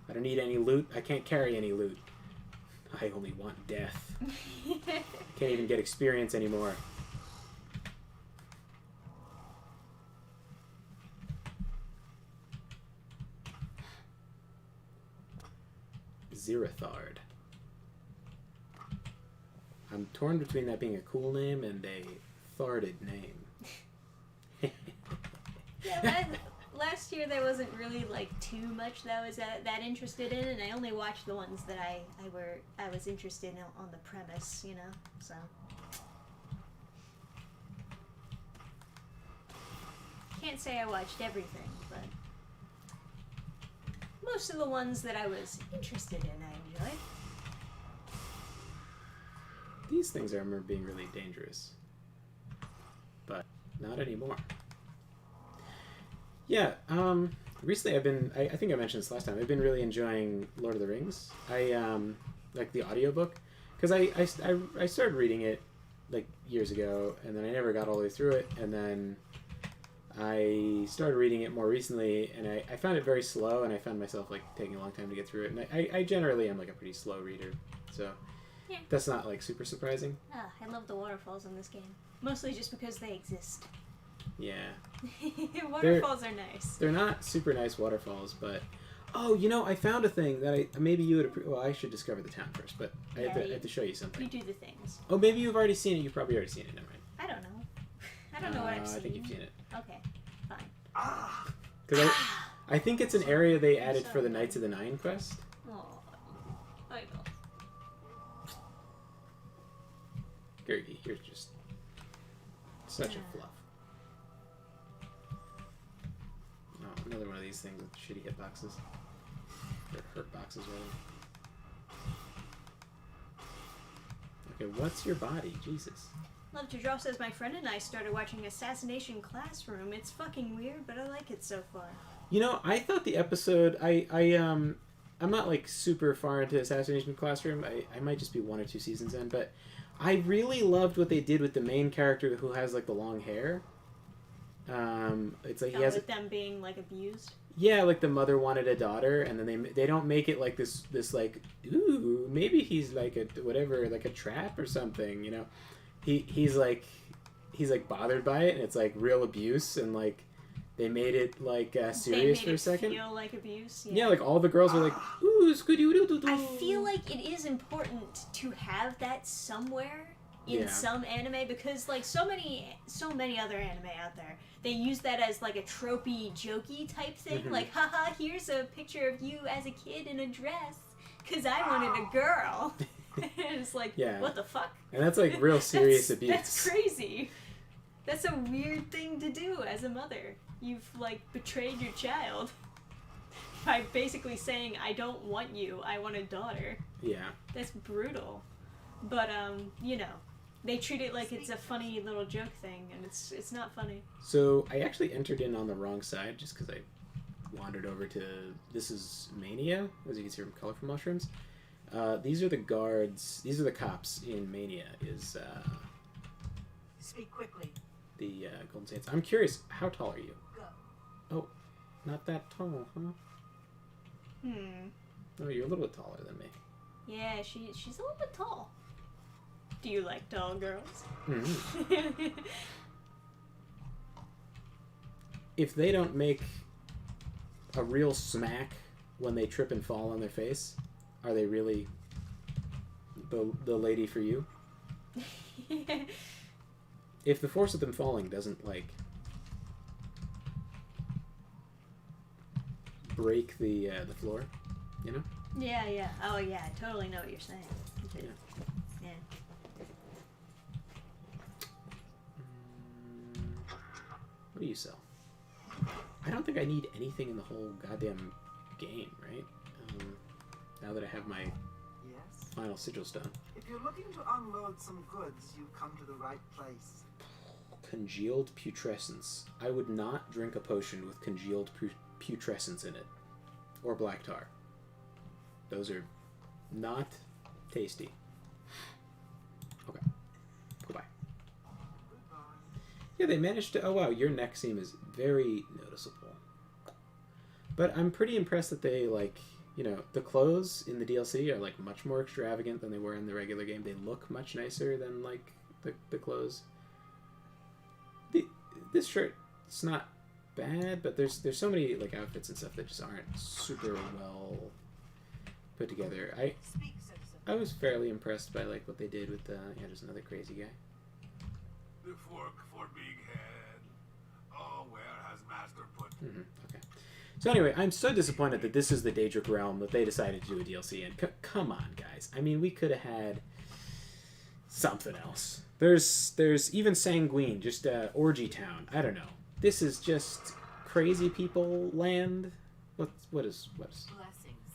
I don't need any loot. I can't carry any loot. I only want death. Can't even get experience anymore. Zirathard. I'm torn between that being a cool name and a tharded name. Yeah, last year there wasn't really like too much that I was that interested in, and I only watched the ones that I was interested in on the premise, you know. So can't say I watched everything, but most of the ones that I was interested in, I enjoyed. These things I remember being really dangerous, but not anymore. Yeah, recently I've been, I think I mentioned this last time, I've been really enjoying Lord of the Rings. I, like the audiobook, because I started reading it, like, years ago, and then I never got all the way through it, and then I started reading it more recently, and I found it very slow, and I found myself, like, taking a long time to get through it, and I generally am, like, a pretty slow reader, so yeah. That's not, like, super surprising. I love the waterfalls in this game, mostly just because they exist. Yeah. Waterfalls are nice. They're not super nice waterfalls, but Oh, you know, I found a thing that maybe you would. Well, I should discover the town first, but I have to show you something. You do the things. Oh, maybe you've already seen it. You've probably already seen it. Never mind. I don't know. I don't know what I've seen. I think you've seen it. Okay, fine. Because I think it's an area they added for the Knights of the Nine quest. Oh, I know. You're just such a fluff. Oh, another one of these things with shitty hitboxes. Or hurt boxes, rather. Okay, what's your body? Jesus. Love to Draw says, my friend and I started watching Assassination Classroom. It's fucking weird, but I like it so far. You know, I thought the episode... I'm not, like, super far into Assassination Classroom. I might just be 1 or 2 seasons in, but I really loved what they did with the main character who has, like, the long hair. It's like he has... with them being, like, abused? Yeah, like the mother wanted a daughter, and then they don't make it like this like, ooh, maybe he's like a whatever, like a trap or something, you know. He's like bothered by it, and it's like real abuse, and like they made it like serious for a second. Feel like abuse. Yeah, like all the girls were like, ooh, scooty-doo-doo-doo. I feel like it is important to have that somewhere in some anime, because like so many other anime out there, they use that as like a tropey, jokey type thing. Like, haha, here's a picture of you as a kid in a dress because I wanted a girl. And it's like, what the fuck? And that's like real serious abuse. That's crazy. That's a weird thing to do as a mother. You've like betrayed your child by basically saying, I don't want you, I want a daughter. Yeah. That's brutal. But you know, they treat it like it's a funny little joke thing, and it's not funny. So I actually entered in on the wrong side just because I wandered over to... This is Mania, as you can see from Colorful Mushrooms. These are the guards. These are the cops in Mania. Speak quickly. The Golden Saints. I'm curious, how tall are you? Go. Oh, not that tall, huh? Oh, you're a little bit taller than me. Yeah, she's a little bit tall. Do you like tall girls? Mm-hmm. If they don't make a real smack when they trip and fall on their face, are they really the lady for you? If the force of them falling doesn't, like, break the floor, you know? Yeah. Oh, yeah, I totally know what you're saying. Yeah. What do you sell? I don't think I need anything in the whole goddamn game, right? Now that I have my Yes? final sigil stone. If you're looking to unload some goods, you've come to the right place. Congealed putrescence. I would not drink a potion with congealed putrescence in it. Or black tar. Those are not tasty. Okay. Goodbye. Yeah, they managed to... Oh, wow, your neck seam is very noticeable. But I'm pretty impressed that they, like... You know, the clothes in the DLC are, like, much more extravagant than they were in the regular game. They look much nicer than, like, the clothes. This shirt, it's not bad, but there's so many, like, outfits and stuff that just aren't super well put together. I was fairly impressed by, like, what they did with, yeah, just another crazy guy. The fork for big head. Oh, where has Master put... Okay. So anyway, I'm so disappointed that this is the Daedric realm that they decided to do a DLC in. Come on, guys. I mean, we could have had something else. There's even Sanguine, just Orgy Town. I don't know. This is just crazy people land. What is? Blessings,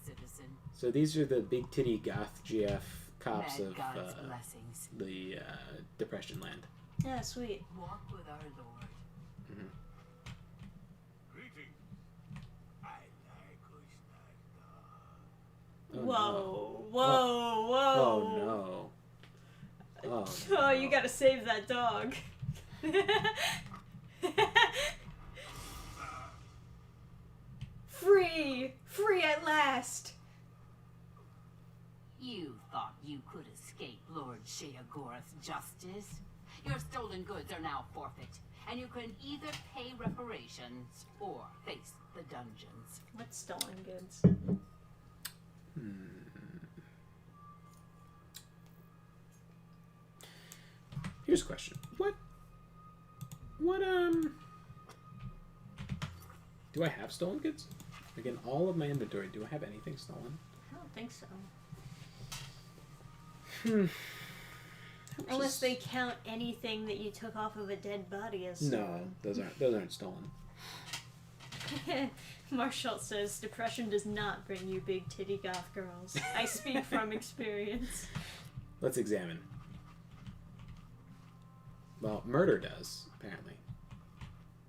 citizen. So these are the big titty goth GF cops Mad of God's blessings. the Depression land. Yeah, sweet. Walk with our Lord. Greeting. I like Oh, Whoa. Oh no. Oh, Oh, you gotta save that dog. Free at last. You thought you could escape Lord Sheagorath's justice? Your stolen goods are now forfeit, and you can either pay reparations or face the dungeons. What's stolen goods? Here's a question. What do I have stolen goods? Like in all of my inventory, do I have anything stolen? I don't think so. How much Unless is- they count anything that you took off of a dead body as No, those aren't stolen. Marshall says depression does not bring you big titty goth girls. I speak from experience. Let's examine. Well, murder does, apparently.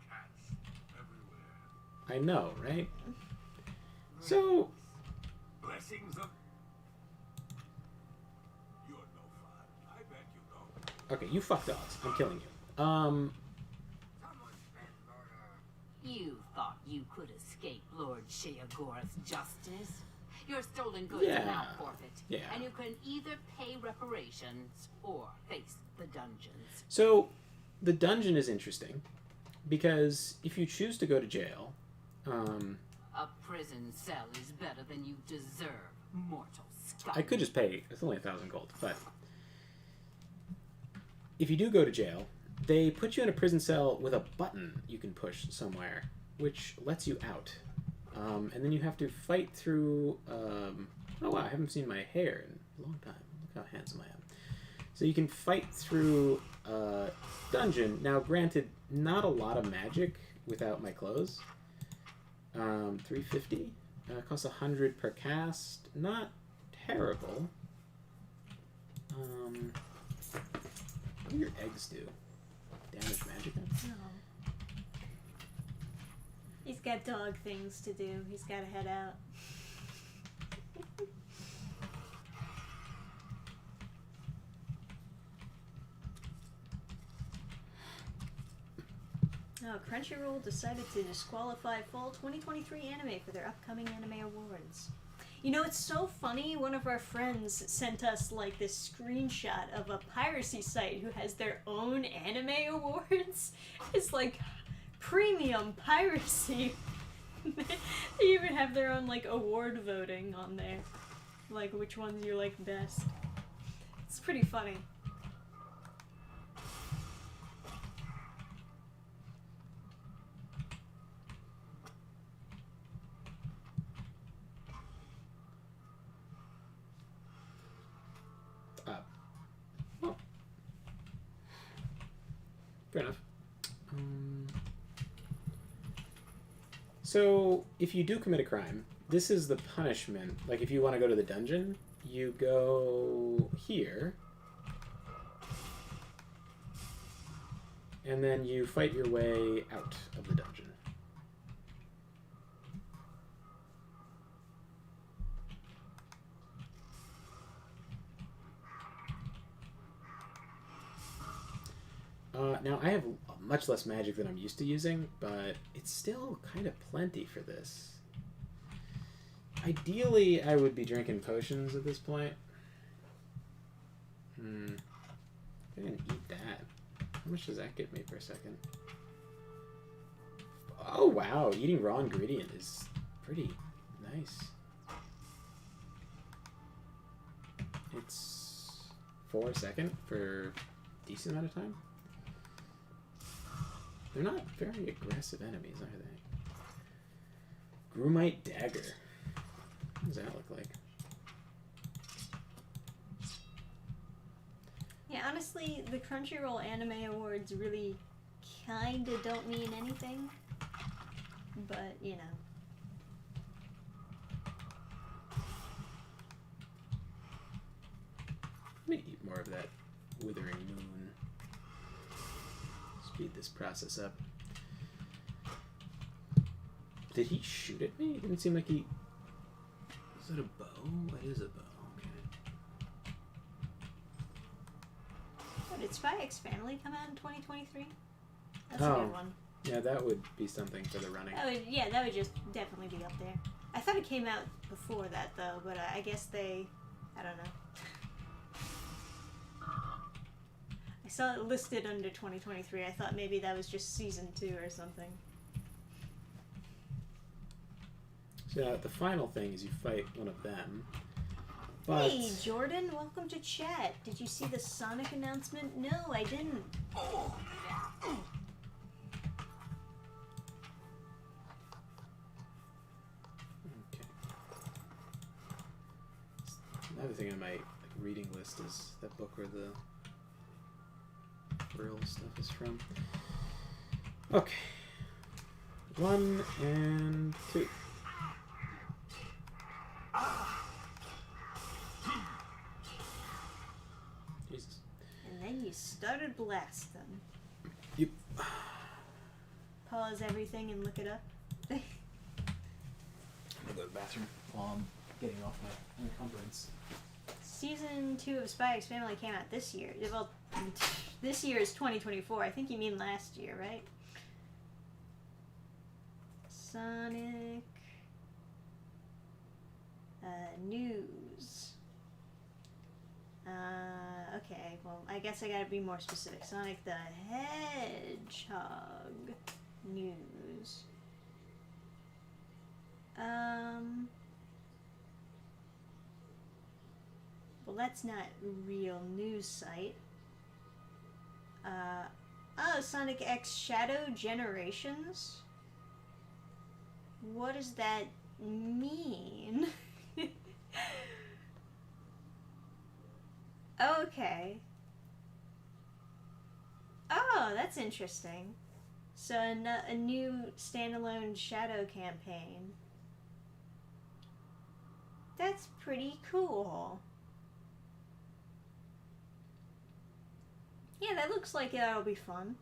Cats everywhere. I know, right? So, Blessings of. You're no fun. I bet you don't. okay, you fuck dogs. I'm killing you. Someone's been murdered. You thought you could escape Lord Sheagorath's justice? Your stolen goods Yeah. are now forfeit. Yeah. And you can either pay reparations or face the dungeons. So, the dungeon is interesting because if you choose to go to jail, A prison cell is better than you deserve, mortal scum. I could just pay. It's only 1,000 gold, but if you do go to jail, they put you in a prison cell with a button you can push somewhere, which lets you out, and then you have to fight through. Oh wow, I haven't seen my hair in a long time. Look how handsome I am. So you can fight through a dungeon. Now, granted, not a lot of magic without my clothes. 350. Costs 100 per cast. Not terrible. What do your eggs do? Damage magic? No. He's got dog things to do. He's got to head out. Oh, Crunchyroll decided to disqualify fall 2023 anime for their upcoming anime awards. You know, it's so funny. One of our friends sent us like this screenshot of a piracy site who has their own anime awards. It's like premium piracy. They even have their own like award voting on there, like which ones you like best. It's pretty funny. Well, fair enough. So, if you do commit a crime, this is the punishment. Like, if you want to go to the dungeon, you go here. And then you fight your way out of the dungeon. Now, I have much less magic than I'm used to using, but it's still kind of plenty for this. Ideally, I would be drinking potions at this point. I didn't eat that. How much does that give me per second? Oh, wow. Eating raw ingredient is pretty nice. It's 4 a second for a decent amount of time. They're not very aggressive enemies, are they? Grumite Dagger. What does that look like? Yeah, honestly, the Crunchyroll Anime Awards really kinda don't mean anything. But, you know. Let me eat more of that Withering Moon. Speed this process up. Did he shoot at me? It didn't seem like he... Is that a bow? That is a bow. Okay. Oh, did Spy X Family come out in 2023? That's a Oh. good one. Yeah, that would be something for the running. That would just definitely be up there. I thought it came out before that, though, but I guess they... I don't know. I I saw it listed under 2023. I thought maybe that was just season 2 or something. So the final thing is you fight one of them. But Hey, Jordan, welcome to chat. Did you see the Sonic announcement? No, I didn't. Okay. Another thing on my reading list is that book where the real stuff is from. Okay. 1 and 2. Jesus. And then you started blasting. Yep. Pause everything and look it up. I'm gonna go to the bathroom while I'm getting off my encumbrance. Season 2 of Spy X Family came out this year. Well, this year is 2024. I think you mean last year, right? Sonic news. Okay, well, I guess I gotta be more specific. Sonic the Hedgehog news. Well, that's not a real news site. Oh, Sonic X Shadow Generations? What does that mean? Okay. Oh, that's interesting. So a new standalone Shadow campaign. That's pretty cool. Yeah, that looks like that'll be fun.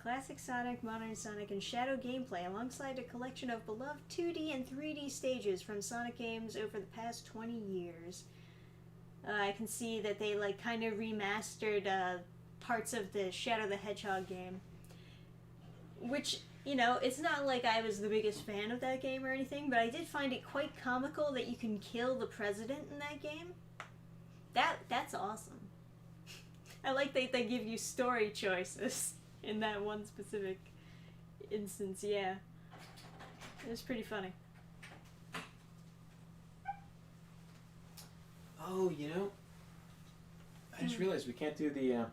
Classic Sonic, Modern Sonic, and Shadow gameplay alongside a collection of beloved 2D and 3D stages from Sonic games over the past 20 years. I can see that they kind of remastered parts of the Shadow the Hedgehog game. Which, it's not like I was the biggest fan of that game or anything, but I did find it quite comical that you can kill the president in that game. That's awesome. I like that they give you story choices in that one specific instance, yeah. It was pretty funny. Oh, I just realized we can't do the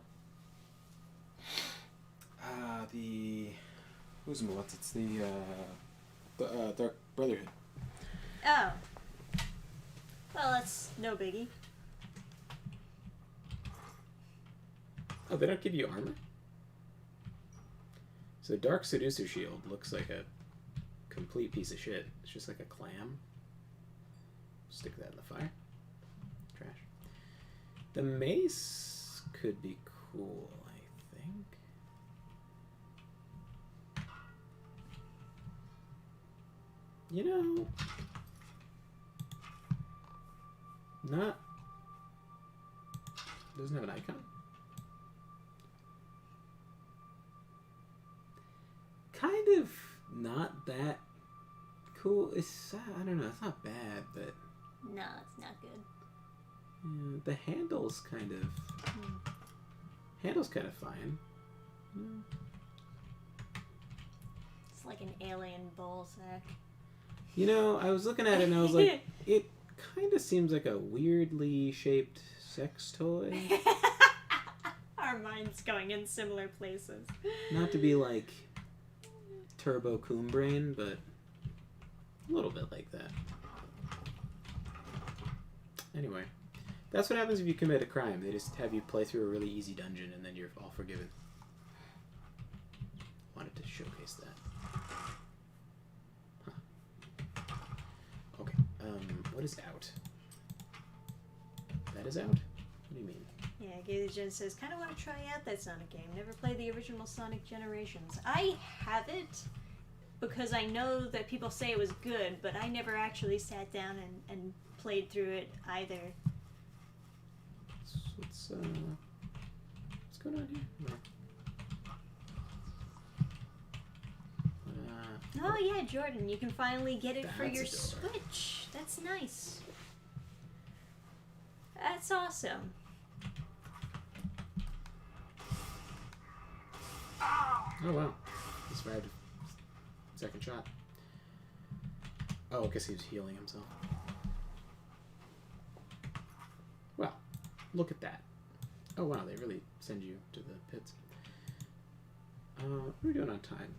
who's in what's it's the Dark Brotherhood. Oh. Well, that's no biggie. Oh, they don't give you armor? So the Dark Seducer shield looks like a complete piece of shit. It's just like a clam. Stick that in the fire. Trash. The mace could be cool, I think. Doesn't have an icon. Kind of not that cool. It's I don't know. It's not bad, but No, it's not good. the handle's kind of fine. It's like an alien bowl sack. I was looking at it and I was like, it kind of seems like a weirdly shaped sex toy. Our minds going in similar places. Not to be like Turbo Coon Brain, but a little bit like that. Anyway, that's what happens if you commit a crime. They just have you play through a really easy dungeon and then you're all forgiven. Wanted to showcase that. Huh. Okay, what is out? That is out? What do you mean? Yeah, Gaily Jen says, kind of want to try out that Sonic game. Never played the original Sonic Generations. I haven't, because I know that people say it was good, but I never actually sat down and played through it either. What's going on here? No. Oh yeah, Jordan, you can finally get it for That's your adorable. Switch. That's nice. That's awesome. Oh wow, he survived a second shot. Oh, I guess he was healing himself. Well, look at that. Oh wow, they really send you to the pits. What are we doing on time?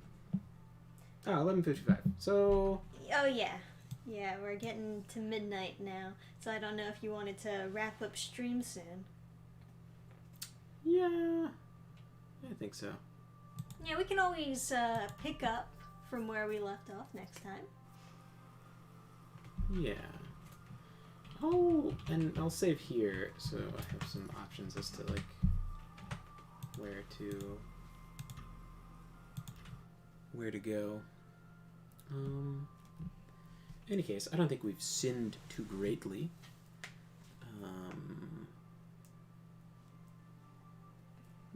Oh, 11:55. So... Oh yeah. Yeah, we're getting to midnight now, so I don't know if you wanted to wrap up stream soon. Yeah, I think so. Yeah, we can always pick up from where we left off next time. Yeah. Oh, and I'll save here, so I have some options as to, like, where to go. In any case, I don't think we've sinned too greatly.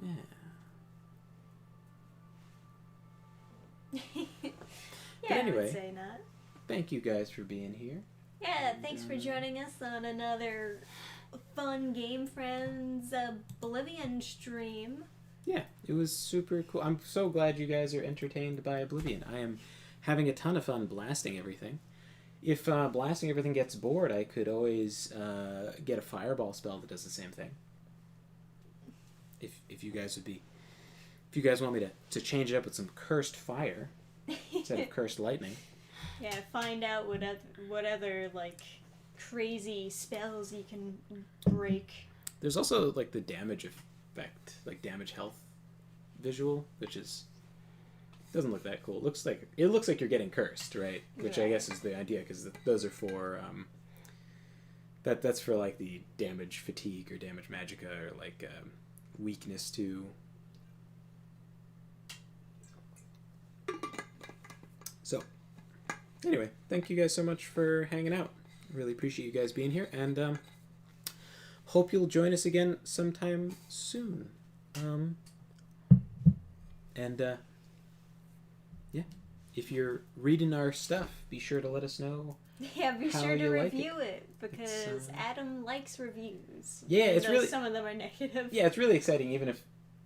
Yeah. Yeah, But I anyway. would say not. Thank you guys for being here. Yeah, thanks for joining us on another fun Game Friends Oblivion stream. Yeah, it was super cool. I'm so glad you guys are entertained by Oblivion. I am having a ton of fun blasting everything. If blasting everything gets bored, I could always get a fireball spell that does the same thing. If you guys would be... If you guys want me to change it up with some cursed fire instead of cursed lightning. Yeah, find out what other like crazy spells you can break. There's also like the damage effect, like damage health visual, which is doesn't look that cool. It looks like you're getting cursed, right? Which I guess is the idea, because those are for that's for like the damage fatigue or damage magicka, or like weakness to. So, anyway, thank you guys so much for hanging out. Really appreciate you guys being here, and hope you'll join us again sometime soon. Yeah, if you're reading our stuff, be sure to let us know. Yeah, be how sure to you like review it, because It's, Adam likes reviews. Yeah, even it's though really- some of them are negative. Yeah, it's really exciting, even if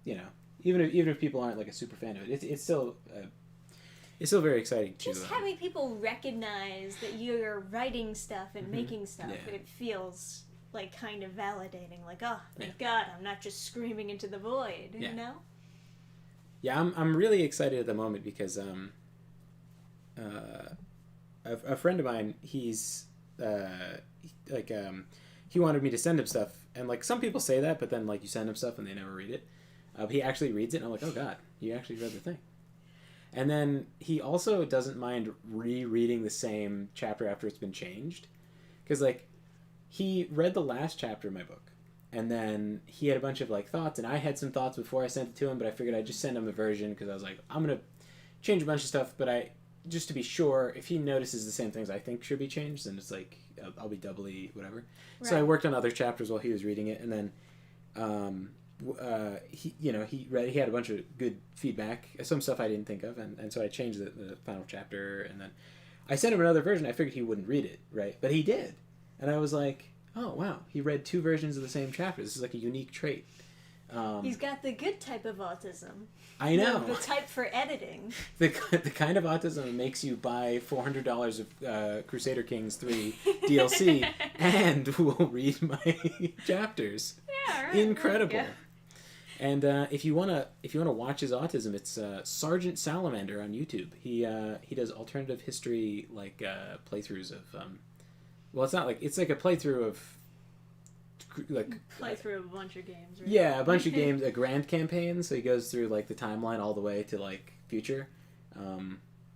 even if people aren't like a super fan of it. It's still very exciting to. Just having people recognize that you're writing stuff and making stuff, Yeah. it feels like kind of validating. Like, oh, thank God, I'm not just screaming into the void. Yeah. You know? Yeah, I'm really excited at the moment because a friend of mine, he's he wanted me to send him stuff, and like some people say that, but then like you send him stuff and they never read it. He actually reads it, and I'm like, oh God, you actually read the thing. And then he also doesn't mind rereading the same chapter after it's been changed, because like he read the last chapter of my book, and then he had a bunch of like thoughts, and I had some thoughts before I sent it to him, but I figured I'd just send him a version because I was like, I'm gonna change a bunch of stuff, but just to be sure, if he notices the same things I think should be changed, then it's like I'll be doubly whatever. Right. So I worked on other chapters while he was reading it, and then he had a bunch of good feedback, some stuff I didn't think of, and so I changed the final chapter, and then I sent him another version. I figured he wouldn't read it, right? But he did, and I was like, oh wow, he read two versions of the same chapter. This is like a unique trait. He's got the good type of autism. I know. The type for editing. The kind of autism that makes you buy $400 of Crusader Kings 3 DLC and will read my chapters. Yeah, right. Incredible. Yeah. And if you wanna watch his autism, it's Sergeant Salamander on YouTube. He does alternative history like playthroughs of well, it's not like it's like a playthrough of like Play through a bunch of games, right? yeah, a bunch of games, a grand campaign. So he goes through like the timeline all the way to like future,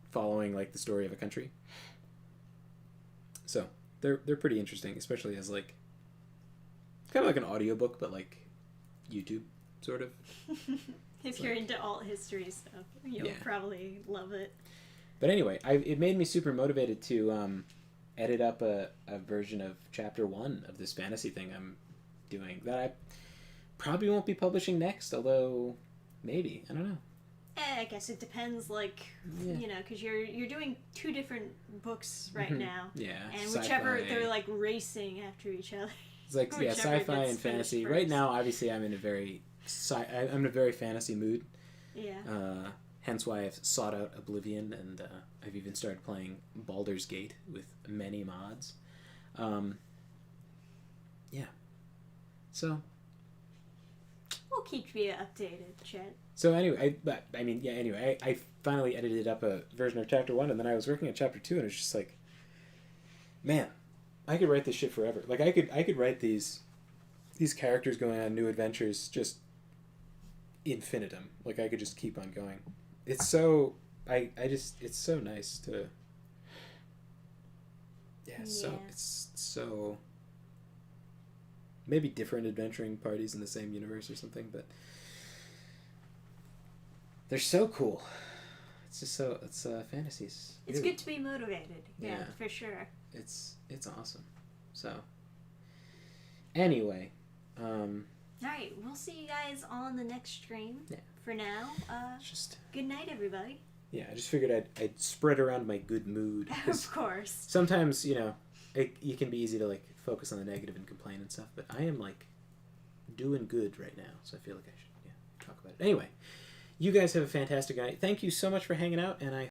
following like the story of a country. So they're pretty interesting, especially as like kind of like an audiobook, but like YouTube sort of. If you're into alt history stuff, you'll Yeah. probably love it. But anyway, it made me super motivated to edit up a version of Chapter 1 of this fantasy thing I'm doing that I probably won't be publishing next, although maybe, I don't know. I guess it depends, like, Yeah. you know, because you're doing 2 different books right Mhm. now. Yeah. And sci-fi. whichever, they're, like, racing after each other. It's like, yeah, whichever sci-fi gets and finished fantasy. first. Right now, obviously, I'm in a very fantasy mood. Yeah. Hence why I've sought out Oblivion, and I've even started playing Baldur's Gate with many mods. Yeah. So We'll keep you updated, Chet. So anyway, I finally edited up a version of Chapter 1, and then I was working on Chapter 2, and it's just like, man, I could write this shit forever. Like, I could write these characters going on new adventures just infinitum. Like, I could just keep on going. It's so, it's so nice to, it's so, maybe different adventuring parties in the same universe or something, but they're so cool. It's just so, it's fantasies. It's Really. good to be motivated. Yeah, for sure. It's awesome. So, anyway, Alright, we'll see you guys on the next stream. Yeah. For now, just, good night, everybody. yeah, I just figured I'd spread around my good mood. 'Cause Of course. sometimes, you know, you can be easy to, like, focus on the negative and complain and stuff, but I am, like, doing good right now, so I feel like I should, talk about it. Anyway, you guys have a fantastic night. Thank you so much for hanging out, and I